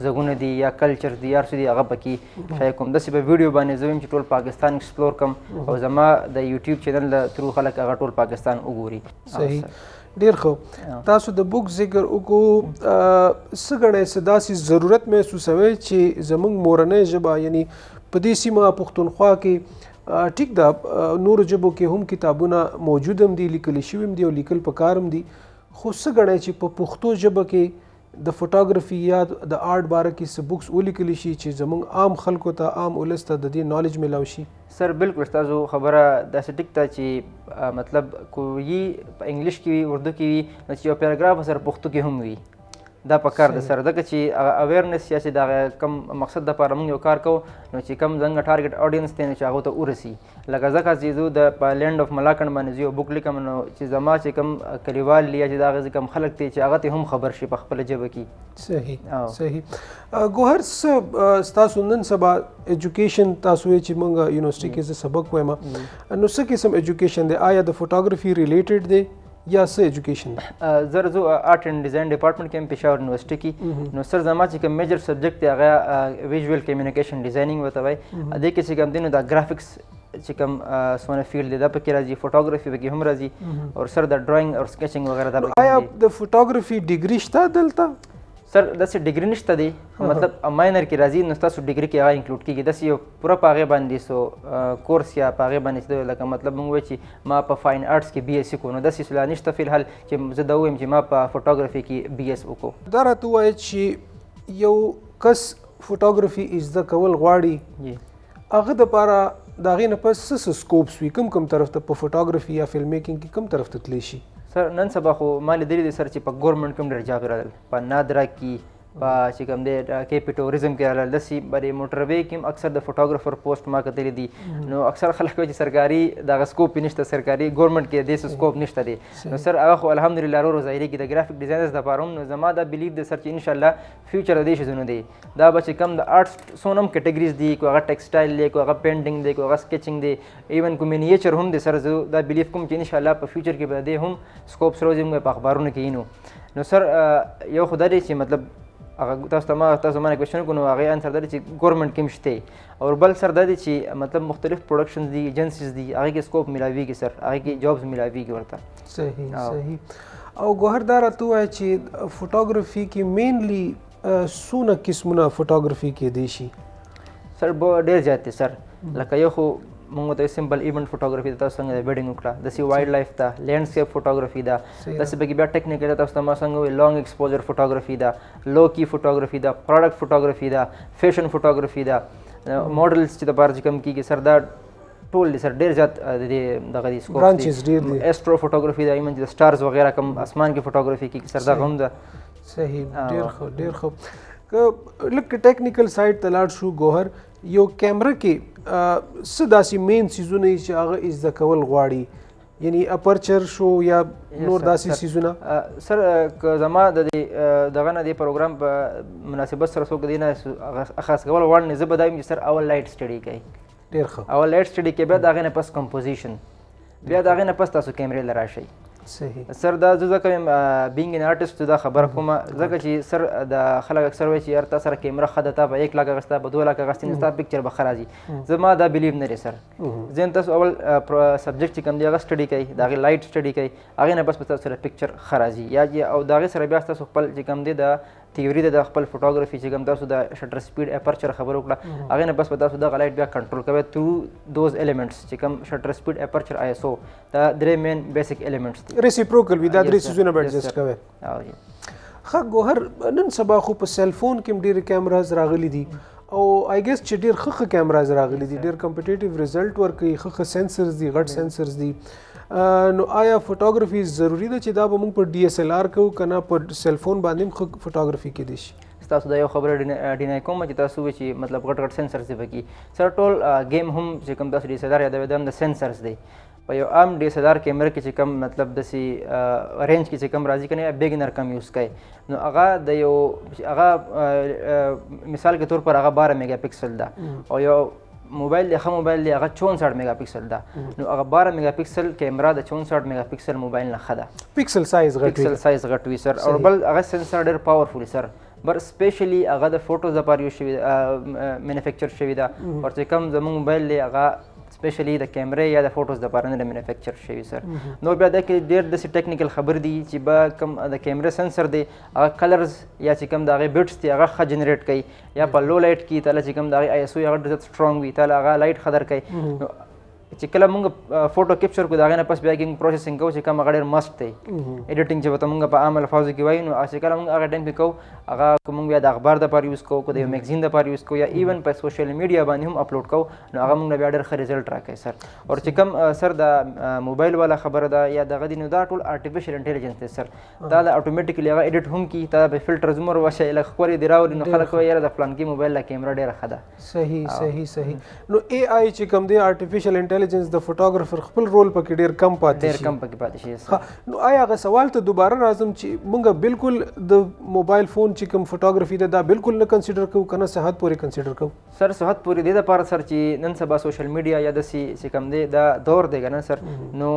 Speaker 2: زغونه دي یا کلچر دي یا هر څه دي هغه پکې شایع کوم. داسې په ویډیو باندې زه ویم چې ټول پاکستان ایکسپلور کړم او زما د یوټیوب چینل د تھرو خلک هغه ټول پاکستان وګوري.
Speaker 1: صحیح. ډېر ښه. تاسو د بک ذکر وکړو څه ګڼئ څه داسې ضرورت محسوسوئ چې زموږ مورنۍ ژبه یعنی په دې سیمه پښتونخوا کې ټیک ده نورو ژبو کې هم کتابونه موجود هم دي لیکلی شوي هم دي او لیکل پکار هم دي خو څه ګڼئ چې په پښتو ژبه کې د فوټوګرافي یا د آرټ باره کې څه بکس ولیکلی شي چې زموږ عام خلکو ته عام ولس ته د دې نالج میلاو شي؟
Speaker 2: سر بالکل ستاسو خبره داسې ټیک ده چې مطلب کو یي په انګلیش کې وي اردو کې وي نو چې یو پیراګراف سره پښتو کې هم وي دا پکار ده سره ځکه چې اویرنس یا چې دغه کم مقصد دپاره موږ یو کار کوو نو چې کم زموږ ټارګټ اډینس دی نو چې هغو ته ورسي لکه ځکه چې زه د په لینډ اف ملاکنډ باندې زه یو بک لیکم نو چې زما چې کم کلیوال یا چې د هغې کم خلک دی چې هغه ته هم خبر شي په خپله ژبه کې.
Speaker 1: صحیح صحیح. ګوهر څه ستاسو نن سبا ایجوکیشن تاسو وایئ چې موږ یونیورسټي کې زه سبق وایم نو څه قسم ایجوکیشن دی آیا د فوټوګرافي ریلیټډ دی یا څه ایجوکیشن دی؟
Speaker 2: زه آرټ اینډ ډیزاین ډپارټمنټ کې یم پېښور یونیورسټي کې نو سر زما چې کوم میجر سبجیکټ دی هغه ویژوال کمیونیکیشن ډیزاینینګ ورته وایي دې کې چې کوم دی نو دا ګرافکس چې کوم څونه فیلډ دی دا پکې راځي فوټوګرافي پکې هم راځي او سر د ډرایینګ او سکیچنګ وغیره دا
Speaker 1: آیا د فوټوګرافي ډیګري شته دلته؟
Speaker 2: سر داسې ډیګري نشته دی مطلب ماینر کې راځي نو ستاسو ډیګري کې هغه انکلوډ کېږي داسې یو پوره په هغې باندې سو کورس یا په هغې باندې چې لکه مطلب موږ وایو چې ما په فاین آرټس کې بي ایس سی کوو نو داسې لا نشته فی الحال چې زه دا ووایم چې ما په فوټوګرافي کې بي ایس وکړو.
Speaker 1: دا راته ووایه چې یو کس فوټوګرافي زده کول غواړي هغه دپاره د هغې نه پس څه سکوپس وي کوم طرف ته په فوټوګرافي یا فلم میکینګ کې کوم طرف ته تللی شي
Speaker 2: سر نن سبا خو ما لیدلی دی سر چې په ګورنمنټ کې هم ډېر جاب راغلل په نادرا کې په چې کوم دی کیپی ټوریزم کې راغلل داسې په موټروی کې هم اکثر د فوټوګرافر پوسټ ما کتلی دي نو اکثر خلک وایي چې سرکاري دغه سکوپ یې نشته سرکاري ګورنمنټ کې داسې سکوپ نشته دی نو سر هغه خو الحمدلله ورو ظاهري کې د ګرافیک ډیزاینرز دپاره هم نو زما دا بلیف دی سر چې انشاءالله فیوچر د دې شیزونو دی دا به چې کوم د آرټس څونه هم کیټګریز دي کو هغه ټیکسټایل دی کو هغه پینټینګ دی کو هغه سکیچنګ دی ایون کو مینیچر هم دی سر زه دا بلیف کوم چې انشاءالله په فیوچر کې به دی هم سکوپس روزي موږ په اخبارونو کې نو سر یو خو دا دی چې مطلب هغه تاسو ما نه کوېشن وکړو نو هغې انسر دا دی چې ګورنمنټ کې هم شته او بل سر دا دی چې مطلب مختلف پروډکشنز دي ایجنسیز دي هغې کې سکوپ میلاویږي سر هغې کې جابز میلاویږي ورته
Speaker 1: صحیح او ګوهر دا راته ووایه چې فوټوګرافي کې مینلی څونه قسمونه فوټوګرافي کیدی شي
Speaker 2: سر ډېر زیات دي سر لکه یو خو موږ ته سمپل ایونټ فوټوګرافي ده تاسو څنګه د ویډینګ وکړه داسې وایلډ لایف ده لینډسکیپ فوټوګرافي ده داسې پکې بیا ټیکنیکل ده تاسو ته ما څنګه وایي لانګ ایکسپوزر فوټوګرافي ده لو کی فوټوګرافي ده پروډکټ فوټوګرافي ده فیشن فوټوګرافي ده موډلز چې دپاره چې کوم کېږي سر دا ټول دي سر ډېر زیات د دې دغه دي سکوپس دي ایسټرو فوټوګرافي ده ایمن چې د سټارز وغیره کوم اسمان کې فوټوګرافي کېږي سر دغه هم ده
Speaker 1: صحیح ډېر ښه که لږ ټیکنیکل سایډ ته لاړ شو ګوهر یو کیمره کې څه داسې مین څیزونه چې هغه زده کول غواړي یعنی اپرچر شو یا نور داسې څیزونه
Speaker 2: سر که زما د دې دغه نه دې پروګرام په مناسبت سره څوک دې نه خاص کول غواړي نو زه به دا یم چې سر اول لایټ سټډي کوي
Speaker 1: ډېر ښه
Speaker 2: اول لایټ سټډي کوي بیا د هغې نه پس کمپوزیشن بیا د هغې نه پس تاسو کیمرې له راشئ
Speaker 1: صحیح
Speaker 2: سر دا زه ځکه یم بینګ ان آرټسټ دا خبره کومه ځکه چې سر د خلک اکثر وایي چې یار تا سره کیمره ښه ده تا به 1 لاک اخیسته به 2 لاک اخیستې نو ستا پکچر به ښه راځي زما دا بلیف نه دی سر ځین تاسو اول سبجیکټ چې کوم دی هغه سټډي کوي د هغې لایټ سټډي کوي هغې نه بس به تاسو سره پکچر ښه راځي یا او د هغې سره بیا تاسو خپل چې کوم دی د تیوري د خپل فوټوګرافي چې کوم تاسو د شټر سپیډ اپرچر خبره وکړه هغې نه بس به تاسو دغه لایټ بیا کنټرول کوئ تھرو دوز ایلیمنټس چې کوم شټر سپیډ اپرچر آی اس او دا درې مین بیسک ایلیمنټس دي
Speaker 1: ریسیپروکل وي دا درې څیزونه به ایډجسټ کوئ ښه ګوهر نن سبا خو په سیلفون کې هم ډېرې کیمراز راغلي دي او آی ګیس چې ډېر ښه کیمراز راغلي دي ډېر کمپټیټیو رزلټ ورکوي ښه سینسرز دي غټ سینسرز دي نو آیا فوټوګرافي ضروری ده چې دا به موږ په ډي اس ایل آر کوو که نه په سیلفون باندې هم ښه فوټوګرافي کیدی شي
Speaker 2: تاسو دا یو خبره ډینای کوم چې تاسو وایئ چې مطلب غټ غټ سینسرز دي پکې سر ټول گیم هم چې کوم تاسو ډي اس ایل آر یادوئ دا هم د سینسرز دی په یو عام ډي اس ایل آر کیمره کې چې کوم مطلب داسې رینج کې چې کوم راځي که نه یا بیګنر کم یوز کوي نو هغه د یو هغه مثال کے طور پر هغه 12 میگا پکسل ده او یو موبایل دی ښه موبایل دی هغه 64 میگا پکسل ده نو هغه 12 میگا پکسل کیمرا د 64 میگا پکسل موبایل نه ښه ده
Speaker 1: پکسل سایز
Speaker 2: غټ وي سر او بل هغه سنسر ډېر پاورفول سر بر سپیشلی هغه د فوټوز دپاره یوز شوي مینوفیکچر شوي ده او چې کوم زموږ موبایل دی هغه سپیشلی د کیمرې یا د فوټوز دپاره نه د مینوفیکچر شوي سر نو بیا دا کې ډېر داسې ټیکنیکل خبر دي چې به کوم د کیمرې سنسر دی هغه کلرز یا چې کوم د هغې بټس دي هغه ښه جنریټ کوي یا په لو لایټ کې تاله چې کوم د هغې آی اس او هغه ډېر سټرانګ وي تاله هغه لایټ ښه درکوي چې کله موږ فوټو کیپچر کړو د هغې نه پس بیا موږ پروسیسنګ کوو چې کوم هغه ډېر مست دی ایډیټنګ چې ورته موږ په عام الفاظو کې وایو نو چې کله موږ هغه ټایم کې کوو هغه که موږ بیا د اخبار دپاره یوز کوو که د یو میګزین دپاره یوز کوو یا ایون په سوشل میډیا باندې هم اپلوډ کوو نو هغه موږ نه بیا ډېر ښه رزلټ راکوي سر او چې کوم سر د موبایل والا خبره ده یا دغه دي نو دا ټول آرټیفیشل انټیلیجنس دی سر دا د اټومیټیکلی هغه ایډیټ هم کي تا به فلټرز هم ورواچوي لږ ښکلې دې راولي نو خلک وایي یاره د فلانکي موبایل لا کیمره ډېره ښه ده
Speaker 1: صحیح نو اے آی چې کوم دی آرټیفیشل انټیلیجنس د فوټوګرافر خپل رول پکې ډېر کم پاتې شي نو آیا هغه سوال ته دوباره راځم چې موږ بالکل د موبایل فون چې کوم فوټوګرافي ده دا بالکل نه کنسیډر کوو که نه صحت پورې کنسیډر کوو
Speaker 2: سر صحت پورې دې دپاره سر چې نن سبا سوشل میډیا یا داسې چې کوم دی دا دور دی که نه سر نو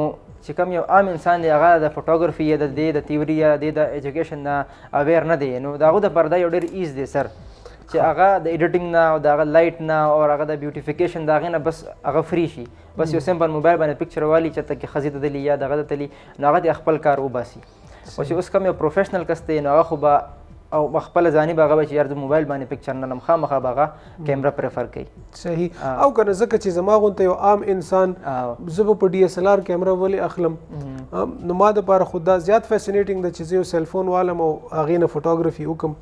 Speaker 2: چې کوم یو عام انسان دی هغه د فوټوګرافي یا د دې د تیوري یا د ایجوکیشن نه اویر نه دی نو د هغو دپاره دا یو ډېر ایز دی سر چې هغه د ایډیټینګ نه او د هغه لایټ نه او هغه د بیوټیفیکیشن د هغې نه بس هغه فری شي بس یو سمپل موبایل باندې پکچر والي چېرته کې ښځې ته تلي یا دغه ته تلي نو هغه د خپل کار وباسي او چې اوس کوم یو پروفیشنل کس دی نو هغه خو به او خپل ځاني به هغه به چې یار د موبایل باندې پکچر نه لم خامخا به هغه کیمره پریفر کوي
Speaker 1: صحیح او که نه ځکه چې زما غونته یو عام انسان زه به په ډي اس ایل آر کیمره ولې اخلم نو ما د پاره خو دا زیات فیسینیټینګ د چې زه یو سیلفون والم او هغې نه فوټوګرافي وکم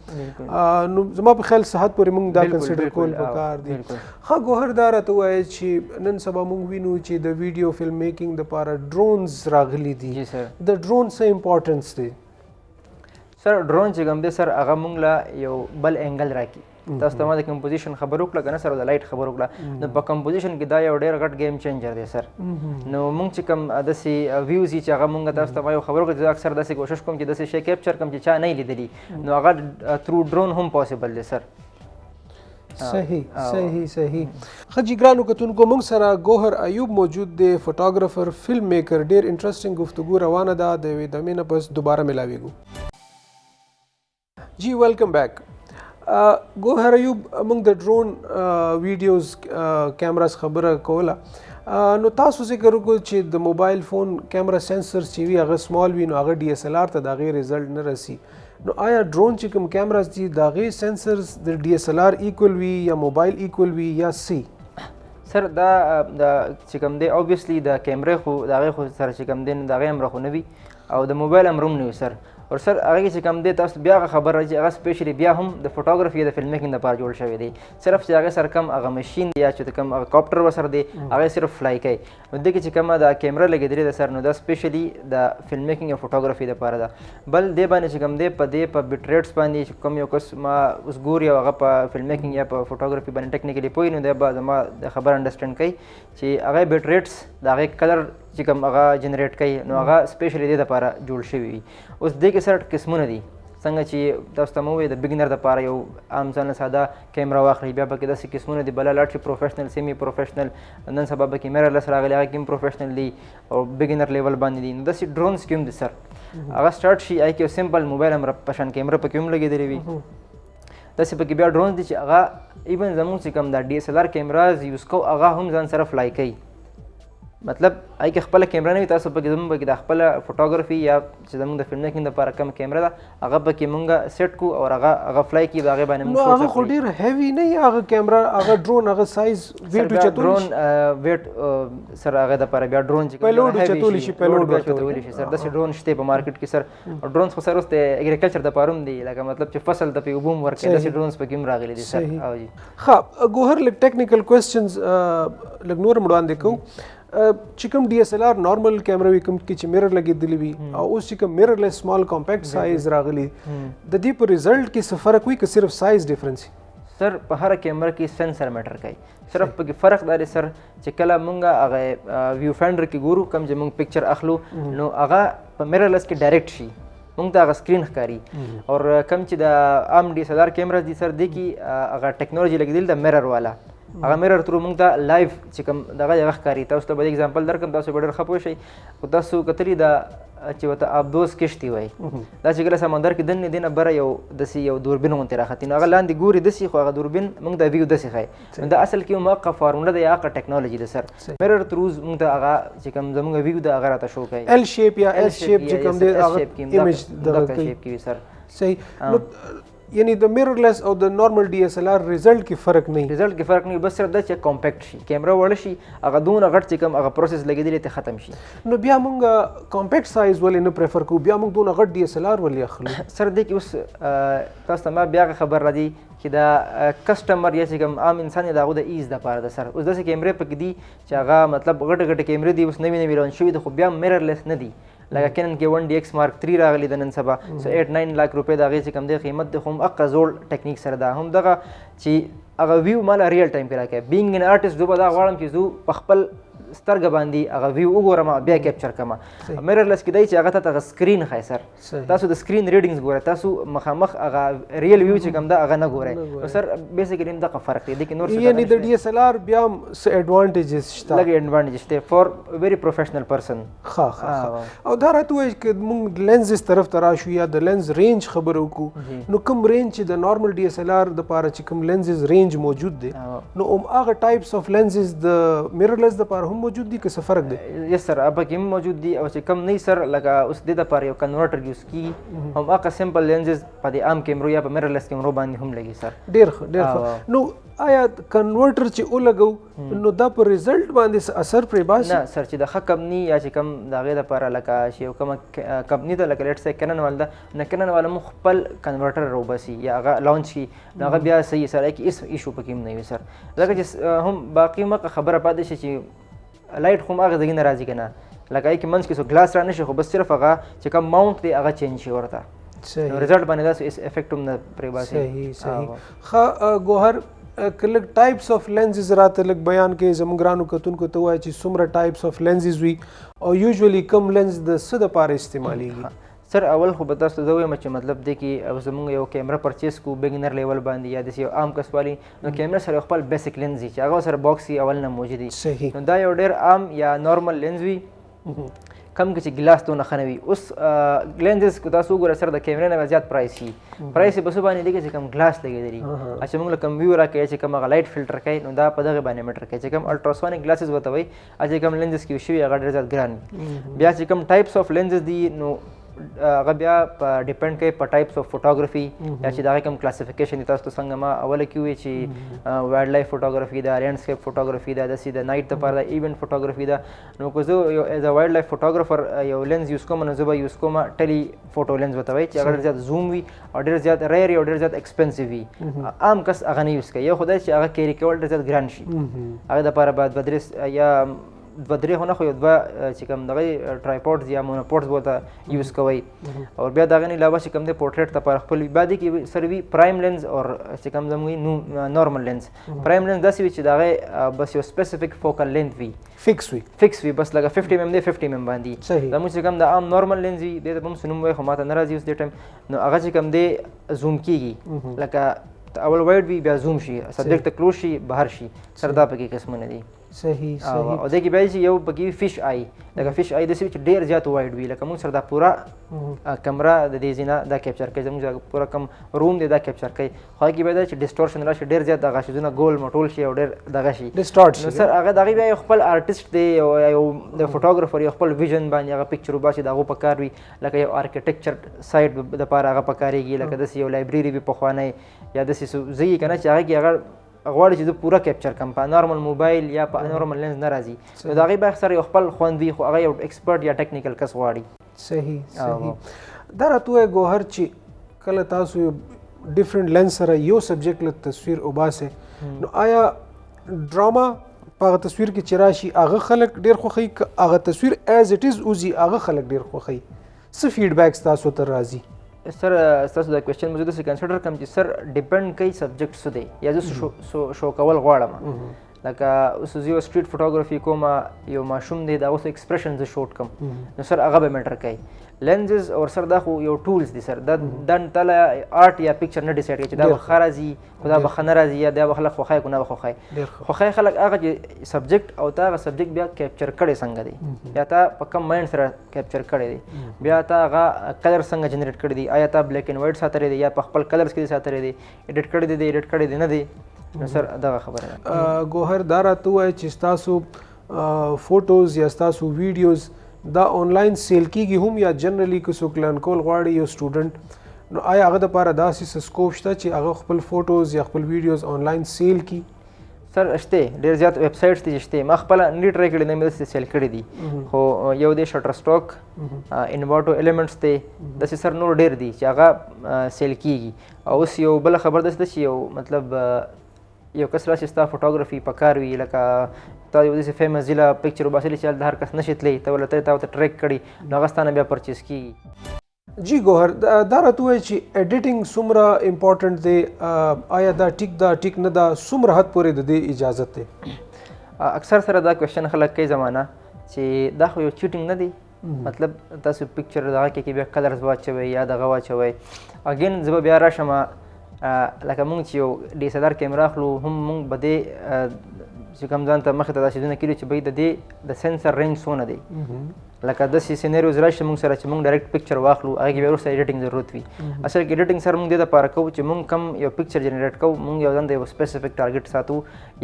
Speaker 1: نو زما په خیال صحت پورې موږ دا کنسیډر کول پکار دي ښه ګوهر دا راته ووایه چې نن سبا موږ وینو چې د ویډیو فلم میکینګ دپاره ډرونز راغلي دي د ډرون څه امپورټنس دی
Speaker 2: سر ډرون چې کوم دی سر هغه موږ له یو بل انګل راکړي تاسو ته ما د کمپوزیشن خبر وکړه که نه سر د لایټ خبر وکړه نو په کمپوزیشن کې دا یو ډېر غټ گیم چینجر دی سر نو موږ چې کوم داسې ویوز چې هغه موږ تاسو ته ما یو خبر وکړه چې اکثر داسې کوشش کوم چې داسې شی کیپچر کړم چې چا نه لیدلی نو هغه تھرو ډرون هم پاسبل دی سر
Speaker 1: صحیح خجی ګرانو کتونکو موږ سره ګوهر ایوب موجود دی فوټوګرافر فلم میکر ډېر انټرسټینګ گفتگو روانه ده د یوې دمې نه پس دوباره ملاویږو جی ویلکم بیک ګوهر ایوب موږ د ډرون ویډیوز کیمراز خبره کوله نو تاسو ذکر وکړو چې د موبایل فون کیمرا سینسرز چې وي هغه سمال وي نو هغه ډي اس ایل آر ته د هغې رزلټ نه رسي نو آیا ډرون چې کوم کیمراز دي د هغې سینسرز د ډي اس ایل آر ایکول وي یا موبایل ایکول وي یا سی
Speaker 2: سر دا چې کوم دی اوبویسلی د کیمرې خو د هغې خو سره چې کوم دی نو د هغې امره خو نه وي او د موبایل امر هم نه وي سر اور سر هغه چې کوم دی تاسو بیا هغه خبر راځي هغه سپیشلی بیا هم د فوټوګرافي د فلم میکینګ لپاره جوړ شوی دی صرف چې هغه سره کم هغه ماشین دی یا چې کوم هغه کاپټر ورسره دی هغه صرف فلای کوي نو دغه چې کومه د کیمرا لګېدلې ده سر نو دا سپیشلی د فلم میکینګ او فوټوګرافي لپاره ده بل دې باندې چې کوم دی په بیټ ریټس باندې کوم یو کس ما اوس ګوري او هغه په فلم میکینګ یا په فوټوګرافي باندې ټیکنیکلی پوي نو دی به زما د خبر انډرسټینډ کوي چې هغه بیټ ریټس د هغې کلر چې کوم هغه جنریټ کوي نو هغه سپیشلی دې دپاره جوړ شوي وي اوس دې کې سر قسمونه دي څنګه چې تاسو ته مو ووایي د بګنر دپاره یو عام ځان ساده کیمرا واخلئ بیا پکې داسې قسمونه دي بله لاړ شي پروفیشنل سیمي پروفیشنل نن سبا پکې میررلیس راغلي هغه کې هم پروفیشنل دي او بګنر لیول باندې دي نو داسې ډرونز کې هم دي سر هغه سټارټ شي هغه کې یو سمپل موبایل هم په شان کیمرا پکې هم لګېدلې وي داسې پکې بیا ډرونز دي چې هغه ایون زموږ چې کوم دا ډي اس ایل آر کیمراز یوز کوو هغه هم ځان سره فلای کوي مطلب هغې کې خپله کیمرا نه وي تاسو پکې زموږ پکې د خپله فوټوګرافي یا چې زموږ د فلم میکینګ دپاره کوم کیمرا ده هغه پکې مونږ سیټ کړو او هغه فلای کړي د هغې باندې
Speaker 1: نو هغه خو ډېر هیوي نه وي هغه کیمرا هغه ډرون هغه سایز ویټ اوچتولی شي
Speaker 2: ډرون ویټ سر هغې دپاره بیا ډرون چې
Speaker 1: پیلوډ اوچتولی شي پیلوډ
Speaker 2: بیا اوچتولی شي سر داسې ډرون شته په مارکیټ کې سر ډرونز خو سر اوس د اګریکلچر دپاره هم دي لکه مطلب چې فصل ته پې اوبه هم ورکوي داسې ډرونز پکې هم راغلي دي سر
Speaker 1: ښه ګوهر لږ ټیکنیکل کوېسچنز لږ نور هم وړاندې کوو چې کوم ډي اس ایل آر نارمل کیمرا وي کوم کې چې میرر لګېدلی وي او اوس چې کوم میررلیس سمال کمپیکټ سایز راغلی د دې په رزلټ کې څه فرق وي که صرف سایز ډفرنس
Speaker 2: سر په هره کیمرا کې سنسر میټر کوي صرف پکې فرق دا دی سر چې کله مونږ هغه ویو فاینډر کې ګورو کوم چې مونږ پکچر اخلو نو هغه په میررلیس کې ډایرکټ شي مونږ ته هغه سکرین ښکاري او کوم چې د عام ډي اس ایل آر کیمراز دي سر دې کې هغه ټیکنالوژي لګېدلې د میرر والا هغه میرر ترو موږ ته لایو چې کوم دغه هغه ښکاري تاسو ته به اگزامپل درکړم تاسو به ډېر ښه پوه شئ خو تاسو کتلي دا چې ورته آبدوز کشتي وایي دا چې کله سمندر کې دننه دې نه بره یو داسې یو دوربین غوندې راختي نو هغه لاندې ګوري داسې خو هغه دوربین موږ ته ویو داسې ښایي نو دا اصل کې هم هغه فارموله ده یا هغه ټیکنالوژي ده سر میرر تروز موږ ته هغه چې کوم زموږ ویو ده هغه راته شو کوي
Speaker 1: ایل شیپ یا ایس شیپ چې کوم دی هغه ایمیج دغه کوي
Speaker 2: شیپ کې سر
Speaker 1: صحیح نو یعنی د میررلیس او د نارمل ډي اس ایل آر رزلټ کې فرق نه
Speaker 2: رزلټ کې فرق نه بس صرف دا چې کمپیکټ شي کیمرا وړه شي هغه دونه غټ چې کوم هغه پروسس لګېدلی ته ختم شي
Speaker 1: نو بیا موږ کمپیکټ سایز ولې نه پریفر کوو بیا موږ دونه غټ ډي اس ایل آر ولې اخلو
Speaker 2: سر دې کې اوس تاسو ته ما بیا خبر راځي چې دا کسټمر یا چې کوم عام انسان د هغه د ایز دپاره ده سر اوس داسې کیمرې پکې دي چې هغه مطلب غټې غټې کیمرې دي اوس نوي نوي روان شوي دي خو بیا میررلیس نه دي لکه کینن کې 1DX Mark 3 راغلی د نن سبا سو 8-9 لاک روپۍ د هغې چې کوم دی قیمت دی خو هم اقا زوړ ټیکنیک سره ده هم دغه چې هغه ویو ماله ریل ټایم کې راکوي بینګ ان آرټسټ زه به دا غواړم چې زه په خپل سترګه باندې هغه ویو وګورم بیا کیپچر کړم میررلیس کې دی چې هغه ته هغه سکرین ښایي سر تاسو د سکرین ریډینګز ګورئ تاسو مخامخ هغه ریل ویو چې کوم ده هغه نه ګورئ نو سر بیسیکلی هم دغه فرق دی دې کې نور څه
Speaker 1: یعنی د ډي اس ایل آر بیا هم څه ایډوانټیجز شته
Speaker 2: لږ ایډوانټیج شته فار ویری پروفیشنل پرسن
Speaker 1: ښه او دا راته وایي که موږ لینزز طرف ته راشو یا د لینز رینج خبره وکړو نو کوم رینج چې د نارمل ډي اس ایل آر دپاره چې کوم لینزز رینج موجود دی نو هغه ټایپس اف لینزز د میررلیس دپاره هم موجود دي که څه فرق دی؟
Speaker 2: یس سر هغه کې هم موجود دي او چې کم نه سر لکه اوس د لپاره یو کنورټر یوز کی هم هغه سمپل لینزز په دې عام کیمرو یا په میررلیس کیمرو باندې هم لګي سر.
Speaker 1: ډیر ښه ډیر ښه. نو آیا کنورټر چې ولګو نو دا په ریزلټ باندې اثر پرې باسي؟
Speaker 2: نه سر چې د ښه کمپني یا چې کم د هغې دپاره لکه چې یو کومه کمپني ده لکه لیټ سه کینن والا ده نه کینن والا مو خپل کنورټر راوباسي یا هغه لانچ کړي نو هغه بیا صحیح سر کې هېڅ ایشو پکې هم نه وي سر. ځکه چې هم باقي مکه خبره پاتې شي چې لایټ خو هم هغه ځای نه راځي که نه لکه هغې کې منځ کې څو ګلاس را نه شي خو بس صرف هغه چې کوم ماونټ دی هغه چینج شي ورته نو رزلټ باندې داسې افیکټ هم نه پرې باسي.
Speaker 1: صحیح صحیح. ښه ګوهر که لږ ټایپس آف لینزز راته لږ بیان کړې زموږ ګرانو کتونکو ته ووایه چې څومره ټایپس آف لینزز وي او یوزولي کوم لینز د څه دپاره استعمالیږي؟
Speaker 2: سر اول خو به تاسو ته زه وایم چې مطلب دی کې زموږ یو کیمره پرچیز کو بګینر لیول باندې یا داسې یو عام کس والی نو کیمره سره خپل بیسک لینز وي چې هغه سره باکس اول نه موجود وي.
Speaker 1: صحیح.
Speaker 2: نو دا یو ډېر عام یا نارمل لینز وي کم کې چې ګلاس دونه ښه نه وي. اوس لینزز که تاسو وګورئ سره د کیمرې نه زیات پرایس وي پرایس یې بس باندې دی چې کوم ګلاس لګېدلي چې موږ له کوم ویو راکوي چې کوم هغه لایټ فلټر کوي نو دا په دغې باندې میټر کوي چې کوم الټراسونیک ګلاسز ورته وایي چې کوم لینزز کې یو شوي هغه ډېر زیات ګران وي. بیا چې کوم ټایپس آف لینزز دي نو هغه بیا په ډیپینډ کوي په ټایپس آف فوټوګرافي یا چې د هغې کوم کلاسیفیکیشن دي تاسو ته څنګه ما اوله کې ووایي چې وایلډ لایف فوټوګرافي ده لینډسکیپ فوټوګرافي ده داسې د نایټ دپاره ده ایونټ فوټوګرافي ده. نو که زه یو ایز ا وایلډ لایف فوټوګرافر یو لینز یوز کوم نو زه به یوز کوم ټلي فوټو لینز ورته وایي چې هغه ډېر زیات زوم وي او ډېر زیات ریئر او ډېر زیات ایکسپنسیو وي. عام کس هغه نه یوز کوي. یو خدای چې هغه کیری کول ډېر زیات ګران شي هغې دپاره باید دوه درې یا دوه درې خو نه خو یو دوه چې کوم دغه ټرایپوډز یا مونوپوډز ورته یوز کوئ او بیا د هغې نه علاوه چې کوم دی پورټریټ دپاره خپل وي بیا دې کې سره وي پرایم لینز او چې کوم زموږ نارمل لینز. پرایم لینز داسې وي چې د هغې بس یو سپیسیفیک فوکل لینث وي
Speaker 1: فکس وي
Speaker 2: بس لکه 50 mm دی 50 mm باندې. زموږ چې کوم د عام نارمل لینز وي دې ته به هم څه نوم وایي خو ماته نه راځي اوس دې ټایم نو هغه چې کوم دی زوم کېږي لکه اول وایډ وي بیا زوم شي سبجیکټ ته کلوز شي بهر شي سر دا پکې قسمونه دي.
Speaker 1: صحیح صحیح.
Speaker 2: او دې کې بیا چې یو پکې فش آی لکه فش آی داسې وي چې ډېر زیات وایډ وي لکه موږ سره دا پوره کمره د دې ځای نه دا کیپچر کوي زموږ پوره کم روم دی دا کیپچر کوي خو هغې کې بیا دا چې ډسټورشن راشي ډېر زیات دغه شیزونه ګول مټول شي او ډېر دغه شي
Speaker 1: ډسټارټ شي.
Speaker 2: نو سر هغه د هغې بیا یو خپل آرټسټ دی یو د فوټوګرافر یو خپل ویژن باندې هغه پکچر وباسي د هغو په کار وي لکه یو آرکیټیکچر سایټ دپاره هغه په کارېږي لکه داسې یو لایبرري وي پخوانی یا داسې ځای یي که نه چې هغې کې هغه غواړي چې زه پوره کیپچر کړم په نارمل موبایل یا په نارمل لینز نه راځي نو د هغې بیا سره یو خپل خوند وي خو هغه یو ایکسپرټ یا ټیکنیکل کس غواړي.
Speaker 1: صحیح صحیح. دا راته ووایه ګوهر چې کله تاسو یو ډفرنټ لینز سره یو سبجیکټ له تصویر وباسئ نو آیا ډراما په هغه تصویر کې چې راشي هغه خلک ډېر خوښوي که هغه تصویر ایز اټ از وځي هغه خلک ډېر خوښوي؟ څه فیډبیکس تاسو ته راځي؟
Speaker 2: سر ستاسو دا کوېسچن مو زه داسې کنسیډر کړم چې سر ډیپینډ کوي سبجیکټ څه دی یا زه شو کول غواړم لکه اوس زه یو سټریټ فوټوګرافي کوم یو ماشوم دی د هغه څه ایکسپریشن زه شوټ کړم نو سر هغه به میټر کوي. لینزز اور سر دا خو یو ټولز دي سر دا تله آرټ یا پکچر نه ډیسایډ کوي چې دا به ښه راځي خو دا به ښه نه راځي یا دا به خلک خوښوي که نه به خوښوي. خوښوي خلک هغه چې سبجیکټ او تا هغه سبجیکټ بیا کیپچر کړی څنګه دی یا تا په کم مایند سره کیپچر کړی دی بیا تا هغه کلر څنګه جنریټ کړی دی آیا تا بلیک اینډ وایټ ساتلی دی یا په خپل کلرز کې دی ساتلی دی ایډیټ کړی دی ایډیټ کړی دی نه دی نو سر دغه خبره ده.
Speaker 1: ګوهر دا راته ووایه چې ستاسو فوټوز یا ستاسو ویډیوز دا آنلاین سیل کیږي هم یا جنرلی که څوک لرن کول غواړي یو سټوډنټ نو آیا هغه دپاره داسې څه سکوپ شته چې هغه خپل فوټوز یا خپل ویډیوز آنلاین سیل کي؟
Speaker 2: سر شته ډېر زیات ویب سایټس دي چې شته ما خپله نه ټرای کړي نه مې داسې سیل کړي دي خو یو دی شټر سټاک انواټو ایلیمنټس دی داسې سر نور ډېر دي چې هغه سیل کیږي. او اوس یو بله خبر داسې ده چې یو مطلب یو کس راشي ستا فوټوګرافي په کار وي لکه تا یو داسې فیمس ځای له پکچر وباسلي چې هلته هر کس نشي تللی ته ولته تا ورته ټریک کړي نو هغه ستا نه بیا پرچیز کېږي.
Speaker 1: جی ګوهر دا راته ووایه چې ایډیټینګ څومره امپورټنټ دی آیا دا ټیک ده ټیک نه ده څومره حد پورې د دې اجازت دی؟
Speaker 2: اکثر سره دا کوېسچن خلک کوي زمانه چې دا خو یو چیټینګ نه دی مطلب تاسو پکچر دغه کې بیا کلرز واچوئ یا دغه واچوئ اګین زه به بیا راشم لکه مونږ چې یو DSLR کیمرا اخلو هم مونږ به دې چې کوم ځان ته مخې ته دا شیزونه کړي چې بهی د دې د سینسر رینج څونه دی لکه داسې سینریوز راشي مونږ سره چې مونږ ډایرکټ پکچر واخلو هغې کې بیا وروسته ایډیټینګ ضرورت وي. اصل کې ایډیټینګ سره مونږ دې دپاره کوو چې مونږ کم یو پکچر جنریټ کوو مونږ یو ځان د یو سپیسیفیک ټارګیټ ساتو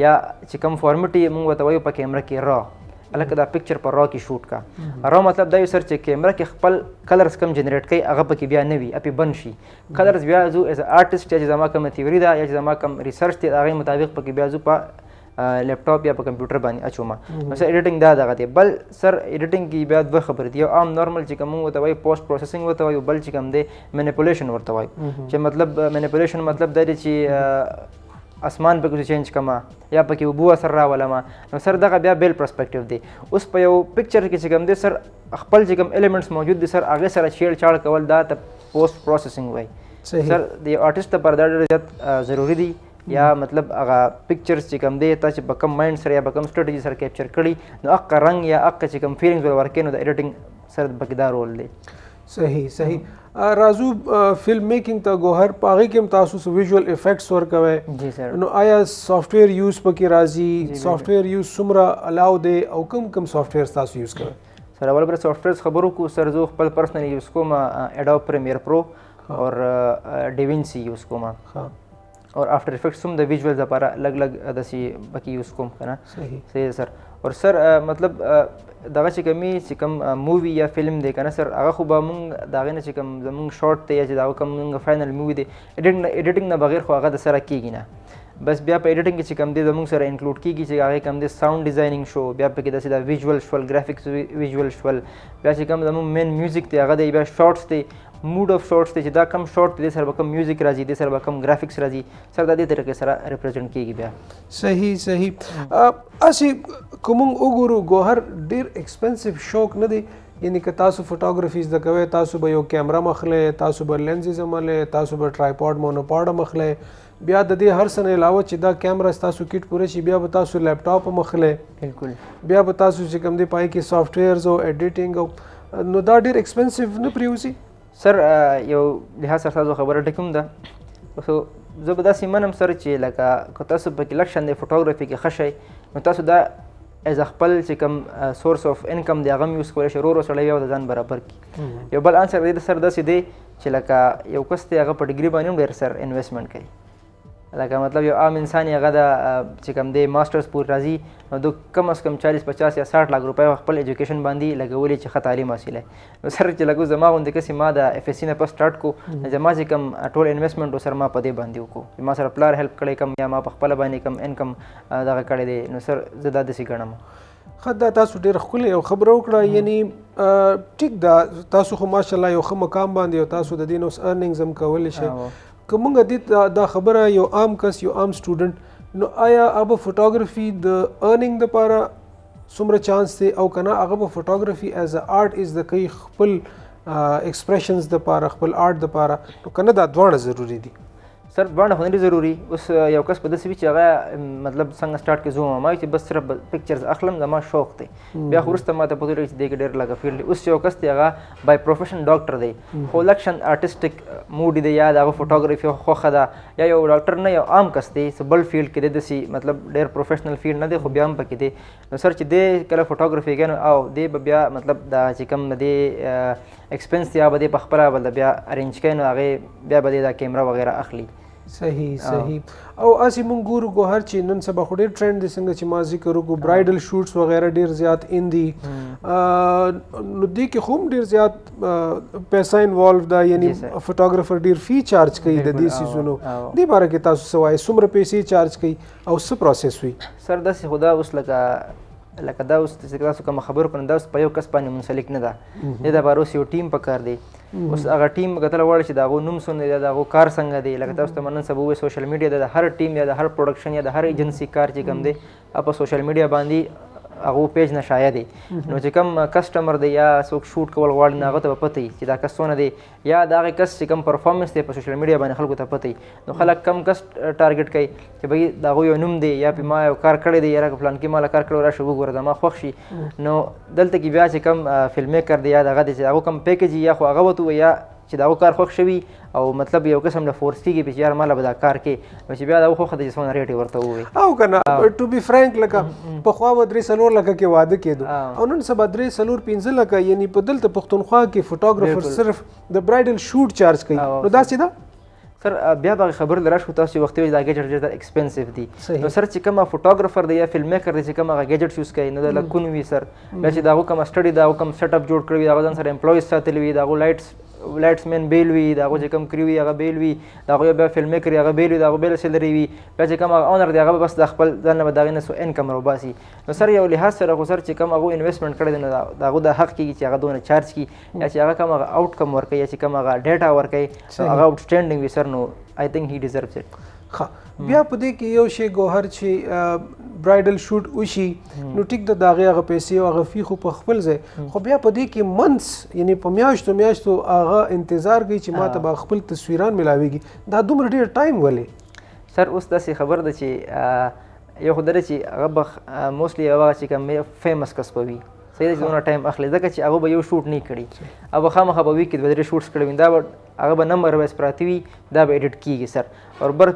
Speaker 2: یا چې کم فارمیټ یې مونږ ورته وایو په کیمره کې را الکه دا پکچر په را کې شوټ کا را مطلب دا یو سر چې کیمرا کې خپل کلرز کم جنریټ کوي هغه پکې بیا نه وي اپې بند شي کلرز بیا زو ایز آرټسټ چې زما کوم تیوري ده یا چې زما کوم ریسرچ دی هغه مطابق پکې بیا زو په لیپټاپ یا په کمپیوټر باندې اچوم نو سر ایډیټینګ دا دغه دی بل سر ایډیټینګ کې بیا دوه خبرې دي یو عام نارمل چې کوم ورته وایي پوسټ پروسیسینګ ورته وایي بل چې کوم دی مینیپولیشن ورته وایي چې مطلب مینیپولیشن مطلب دا دی چې اسمان پکې چینج کما یا پکې اوبو اثر راولما نو سر دغه بیا بیل پرسپیکټیو دی اوس په یو پکچر کې چې کوم دی سر خپل چې کوم ایلیمنټس موجود دي سر هغه سره چیړ چاړ کول دا ته پوسټ پروسیسینګ وایي سر د آرټسټ لپاره دا ډېر زیات ضروری دی یا مطلب هغه پکچرز چې کوم دی تاسو چې په کوم مایند سره یا په کوم سټریټجي سره کیپچر کړي نو هغه رنګ یا هغه چې کوم فیلینګز ورکړي نو د ایډیټینګ سره پکې دا رول دی
Speaker 1: صحیح راځو فلم میکینګ ته ګوهر په هغې کې هم تاسو ویژوال افیکټس ورکوئ
Speaker 2: جی سر
Speaker 1: نو آیا سافټویر یوز پکې راځي سافټویر یوز څومره الاو دی او کوم سافټویر تاسو یوز کوئ
Speaker 2: سر اول پر سافټویرز خبرو کو سر زه خپل پرسنلی یوز کوم اډوب پریمیر پرو اور ډیوینسی یوز کوم اور آفټر افیکټس هم د ویژوالز لپاره لګ داسې پکې یوز کوم که نه صحیح سر اور سر مطلب دغه چې کوم مووي یا فلم دی که نه سر هغه خو به مونږ د هغې نه چې کوم زمونږ شارټ دی یا چې د هغه کوم مونږ فاینل مووي دی ایډیټینګ نه بغیر خو هغه د سره کېږي نه بس بیا په ایډیټینګ کې چې کوم دی زمونږ سره انکلوډ کېږي چې هغې کوم دی ساوند ډیزاینینګ شو بیا پکې داسې دا ویژوال شول ګرافکس ویژوال شول بیا چې کوم زمونږ مین میوزیک دی هغه دی بیا شارټس دی موډ اف شارټس دی چې دا کم شارټ دی سره به کم میوزیک راځي دی سره به کم ګرافکس راځي سره د دې طریقې سره ریپرزینټ کېږي بیا
Speaker 1: صحیح هسې که موږ وګورو ګوهر ډېر ایکسپنسیو شوق نه دی یعنی که تاسو فوټوګرافي زده کوئ تاسو به یو کیمرا مخلی تاسو به لینزز عملی تاسو به ټرایپاډ مونوپاډ مخلی بیا د دې هر څه نه علاوه چې دا کیمرا ستاسو کیټ پوره شي بیا به تاسو لیپټاپ مخلی
Speaker 2: بالکل
Speaker 1: بیا به تاسو چې کوم دی پای کې سافټویرز او ایډیټینګ او نو دا ډېر ایکسپنسیو نه پرېوځي
Speaker 2: سر یو لحاظ سره تاسو خبره ټیک هم ده خو زه به داسې منم سر چې لکه که تاسو پکې لږ شان دی فوټوګرافي کې ښه شئ نو تاسو دا ایز خپل چې کوم سورس اف انکم دی هغه هم یوز کولی شئ ورو سړی بیا د ځان برابر کړي یو بل انسر دی سر داسې دی چې لکه یو کس دی هغه په ډیګري باندې هم ډېر سر انویسټمنټ کوي لکه مطلب یو عام انسان یې هغه د چې کوم دی ماسټرز پورې راځي نو د کم از کم 40-50 یا 60 لاک روپۍ خپل ایجوکیشن باندې لګولي چې ښه تعلیم حاصله نو سر چې لګو زما غوندې کسې ما د اف ایس سی نه پس سټارټ کو زما چې کوم ټول انویسټمنټ سر ما په دې باندې وکړو ما سره پلار هیلپ کړی کم یا ما په خپله باندې کم انکم دغه کړی دی نو سر زه دا داسې ګڼم
Speaker 1: ښه دا تاسو ډېر ښکلې یو خبره وکړه یعنی ټیک ده تاسو خو ماشاءالله یو ښه مقام باندې او تاسو د دې نه اوس ارننګز هم کولی شئ که موږ دې دا خبره یو عام کس یو عام سټوډنټ نو آیا هغه فوټوګرافي د ارننګ دپاره څومره چانس دی او که نه هغه به فوټوګرافي ایز ا آرټ از د کوي خپل ایکسپریشنز دپاره خپل آرټ دپاره نو که نه دا دواړه ضروري دي
Speaker 2: سر دواړه خو نه دي ضروري اوس یو کس په داسې وي چې هغه مطلب څنګه سټارټ کې زه ما چې بس صرف پکچرز اخلم زما شوق دی بیا خو وروسته ماته پته لګي چې دې کې ډېر لږه فیلډ دی اوس یو کس دی هغه بای پروفیشن ډاکټر دی خو لږ شان آرټسټیک موډ دی یا د هغه فوټوګرافي خوښه ده یا یو ډاکټر نه یو عام کس دی څه بل فیلډ کې دی داسې مطلب ډېر پروفیشنل فیلډ نه دی خو بیا هم پکې دی نو سر چې دی کله فوټوګرافي کوي نو او دی به بیا مطلب دا چې کوم د دې ایکسپنس دی به دی په خپله به بیا ارینج کوي نو هغې بیا به دی دا کیمرا وغیره اخلي
Speaker 1: صحیح او اسی مونږ ګورو ګوهر چې نن سبا خو ډېر ټرینډ دی څنګه چې ما ذکر وکړو برایډل شوټس وغیره ډېر زیات ان دي نو دې کې خو هم ډېر زیات پیسه انوالو ده یعنی فوټوګرافر ډېر فی چارج کوي د دې سیزونو دې باره کې تاسو څه وایئ څومره پیسې چارج کوي او څه پروسس وي
Speaker 2: سر داسې خو دا اوس لکه دا اوس چې تاسو کومه خبرو کړم دا اوس په یو کس باندې منسلک نه ده دې دپاره اوس یو ټیم پکار دی اوس هغه ټیم کتل غواړي چې د هغو نوم څونه دی د هغو کار څنګه دی لکه تاسو ته نن سبا ووایي سوشل میډیا د هر ټیم یا د هر پروډکشن یا د هر ایجنسي کار چې کوم دی په سوشل میډیا باندې هغه پیج نه شایع دی نو چې کوم کسټمر دی یا څوک شوټ کول غواړي نو هغه ته به پته وي چې دا کس څونه دی یا د هغې کس چې کوم پرفارمنس دی په سوشل میډیا باندې خلکو ته پته وي نو خلک کم کس ټارګټ کوي چې بهي د هغوی یو نوم دی یا پې ما یو کار کړی دی یاره که فلان کې ما له کار کړی راشه وګوره زما خوښ شي نو دلته کې بیا چې کوم فلم میکر دی یا دغه دی چې هغو کوم پیکج یا خو هغه ورته ووایي یا چې د هغو کار خوښ شوي او مطلب یو قسم له فورس کېږي چې یار ماله به دا کار کې نو چې بیا د هغو خوښه ده چې څونه ریټ یې ورته ووایي
Speaker 1: او که نه ټو بي فرانک لکه پخوا به 3-4 لکه کې واده کېدو او نن سبا 3-4-5 لکه یعنی په دلته پښتونخوا کې فوټوګرافر صرف د برایډل شوټ چارج کوي نو داسې ده
Speaker 2: سر بیا به خبر لرا شو تاسو وخت وی دا ګیجټ ډېر ایکسپنسیو دي
Speaker 1: صحیح.
Speaker 2: نو سر چې کوم فوټوګرافر دی یا فلم میکر دی چې کوم هغه ګیجټ یوز کوي نو د لکون وی سر بیا چې دا کوم سټډي دا کوم سیټ اپ جوړ کړی دا ځان سره امپلویز ساتلی وي دا لایټس مین بیل وي دا چې کوم کریو هغه بیل وي دا بیا فلم میکر هغه بیل وي دا بیل سیلری وي بیا چې کوم اونر دی هغه بس د خپل ځان نه دغه نه سو انکم رو باسي نو سر یو لحاظ سره خو سر چې کوم هغه انویسټمنټ کړی دی نو دا د حق کیږي چې هغه دونه چارج کی یا چې هغه کوم آوټ کم ورکړي یا چې کوم هغه ډیټا ورکړي هغه آوټ سټینډینګ وي سر نو آی تھنک هی ډیزرవ్ز اټ
Speaker 1: ښه بیا په دې کې یو شی ګوهر چې برایډل شوټ وشي نو ټیک د داغه هغه پیسې او هغه فی خو په خپل ځای خو بیا په دې کې منث یعنی په میاشتو هغه انتظار کوي چې ما ته به خپل تصویران ملاویږي دا دومره ډېر ټایم ولې
Speaker 2: سر اوس داسې خبر ده چې یو خو دره چې هغه به موسټلی هغه چې کوم فیمس کس به وي صحیح ده چې دونه ټایم اخلي ځکه چې هغه به یو شوټ نه کړي او خامخا به وي کې دوه درې شوټس کړي وي دا به هغه به نمبر وایس پراته وي دا به ایډیټ کیږي سر او بر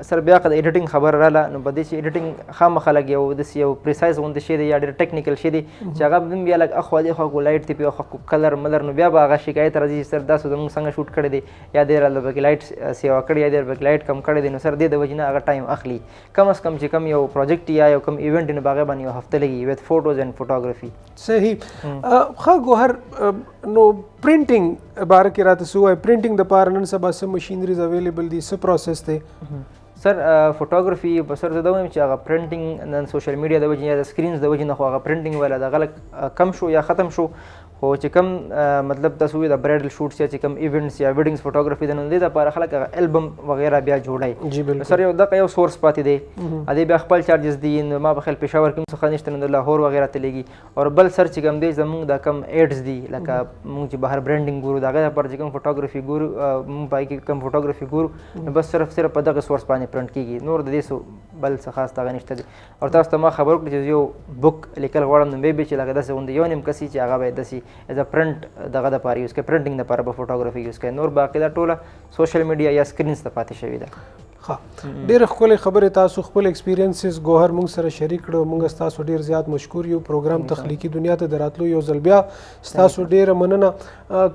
Speaker 2: سر بیا که د ایډیټینګ خبره راله نو په دې چې ایډیټینګ خامخا لږ یو داسې یو پریسایز غوندې شی دی یا ډېر ټیکنیکل شی دی چې هغه بیا لږ اخوا دېخوا کو لایټ تی پې اخوا کلر ملر نو بیا به هغه شکایت راځي چې سر دا څه زموږ څنګه شوټ کړی دی یا دې راله پکې لایټ سیوا کړی یا دې پکې لایټ کم کړی دی نو سر دې د وجې نه هغه ټایم اخلي کم از کم چې کم یو پروجیکټ یا یو کم ایونټ نو په هغې باندې یو هفته لګي ویت فوټوز اینډ فوټوګرافي
Speaker 1: صحیح ښه ګوهر نو پرنټینګ باره کې راته څه ووایه پرنټینګ دپاره نن سبا څه مشینریز اویلیبل دي څه پروسس دی
Speaker 2: سر فوټوګرافي په سر زه دا وایم چې هغه پرنټینګ نن سوشل میډیا د وجې یا د سکرینز د وجې نه خو هغه پرنټینګ والا دغه لږ کم شو یا ختم شو خو چې کوم مطلب تاسو وایي د برایډل شوټس یا چې کوم ایونټس یا ویډینګز فوټوګرافي د نو دې دپاره خلک هغه البم وغیره بیا جوړوي سر یو دغه یو سورس پاتې دی ادې بیا خپل چارجز دي نو ما په خیال پېښور کې هم څه ښه نشته نو د لاهور وغیره ته لېږي او بل سر چې کوم دی زموږ دا کم ایډز دي لکه موږ چې بهر برانډینګ ګورو د هغې لپاره چې کوم فوټوګرافي ګورو موږ په هغې کې کوم فوټوګرافي ګورو نو بس صرف په دغه سورس باندې پرنټ کېږي نور د دې څه بل څه خاص دغه نشته دی او تاسو ته ما خبر وکړو چې یو بک لیکل غواړم نو بیا چې لکه داسې غوندې یو نیم کس چې هغه باید داسې ایز ا پرنټ دغه دپاره یوز کوي پرنټینګ دپاره به فوټوګرافي یوز کوي نور باقي دا ټوله سوشل میډیا یا سکرینز ته پاتې شوي ده
Speaker 1: ښه ډېرې ښکلې خبرې تاسو خپل ایکسپیرینسز ګوهر موږ سره شریک کړو موږ ستاسو ډېر زیات مشکور یو پروګرام تخلیقي دنیا ته د راتلو یو ځل بیا ستاسو ډېره مننه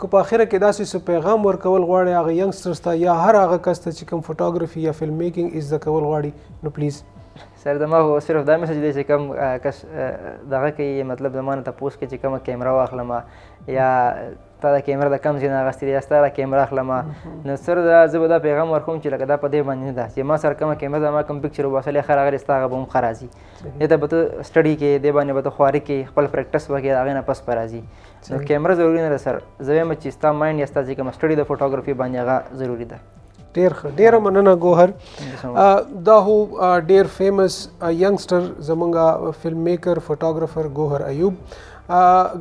Speaker 1: که په اخره کې داسې څه پیغام ورکول غواړئ هغه ینګسټرز ته یا هر هغه کس ته چې کوم فوټوګرافي یا فلم میکینګ زده کول غواړي نو پلیز
Speaker 2: سر زما خو صرف دا میسج دی چې کوم کس دغه کوي مطلب زما نه تپوس کوي چې کومه کیمره واخلم یا تا د کیمره د کم ځای نه اخیستې یا ستا د کیمره اخلم نو سر زه به دا پیغام ورکوم چې لکه دا په دې باندې نه ده چې ما سره کومه کیمره ده ما کوم پکچر وباسلی ښه راغلی ستا هغه به هم ښه راځي دې ته به ته سټډي کې دې باندې به ته خواري کې خپل پریکټس به کوې د هغې نه پس به راځي نو کیمره ضروري نه ده سر زه وایم چې ستا مایند یا ستا چې کومه سټډي د فوټوګرافي باندې هغه ضروري ده
Speaker 1: ډیر ښه ډیره مننه ګوهر دا هو ډیر فیمس ینګسټر زمونږ فلم میکر فوټوګرافر ګوهر ایوب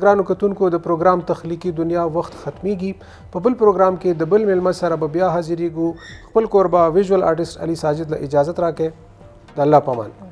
Speaker 1: ګرانو کتونکو د پروګرام تخلیقي دنیا وخت ختمیږي په بل پروګرام کې د بل میلمه سره به بیا حاضرېږو خپل کوربه ویژوال آرټسټ علي ساجد له اجازت راکړئ د الله پامان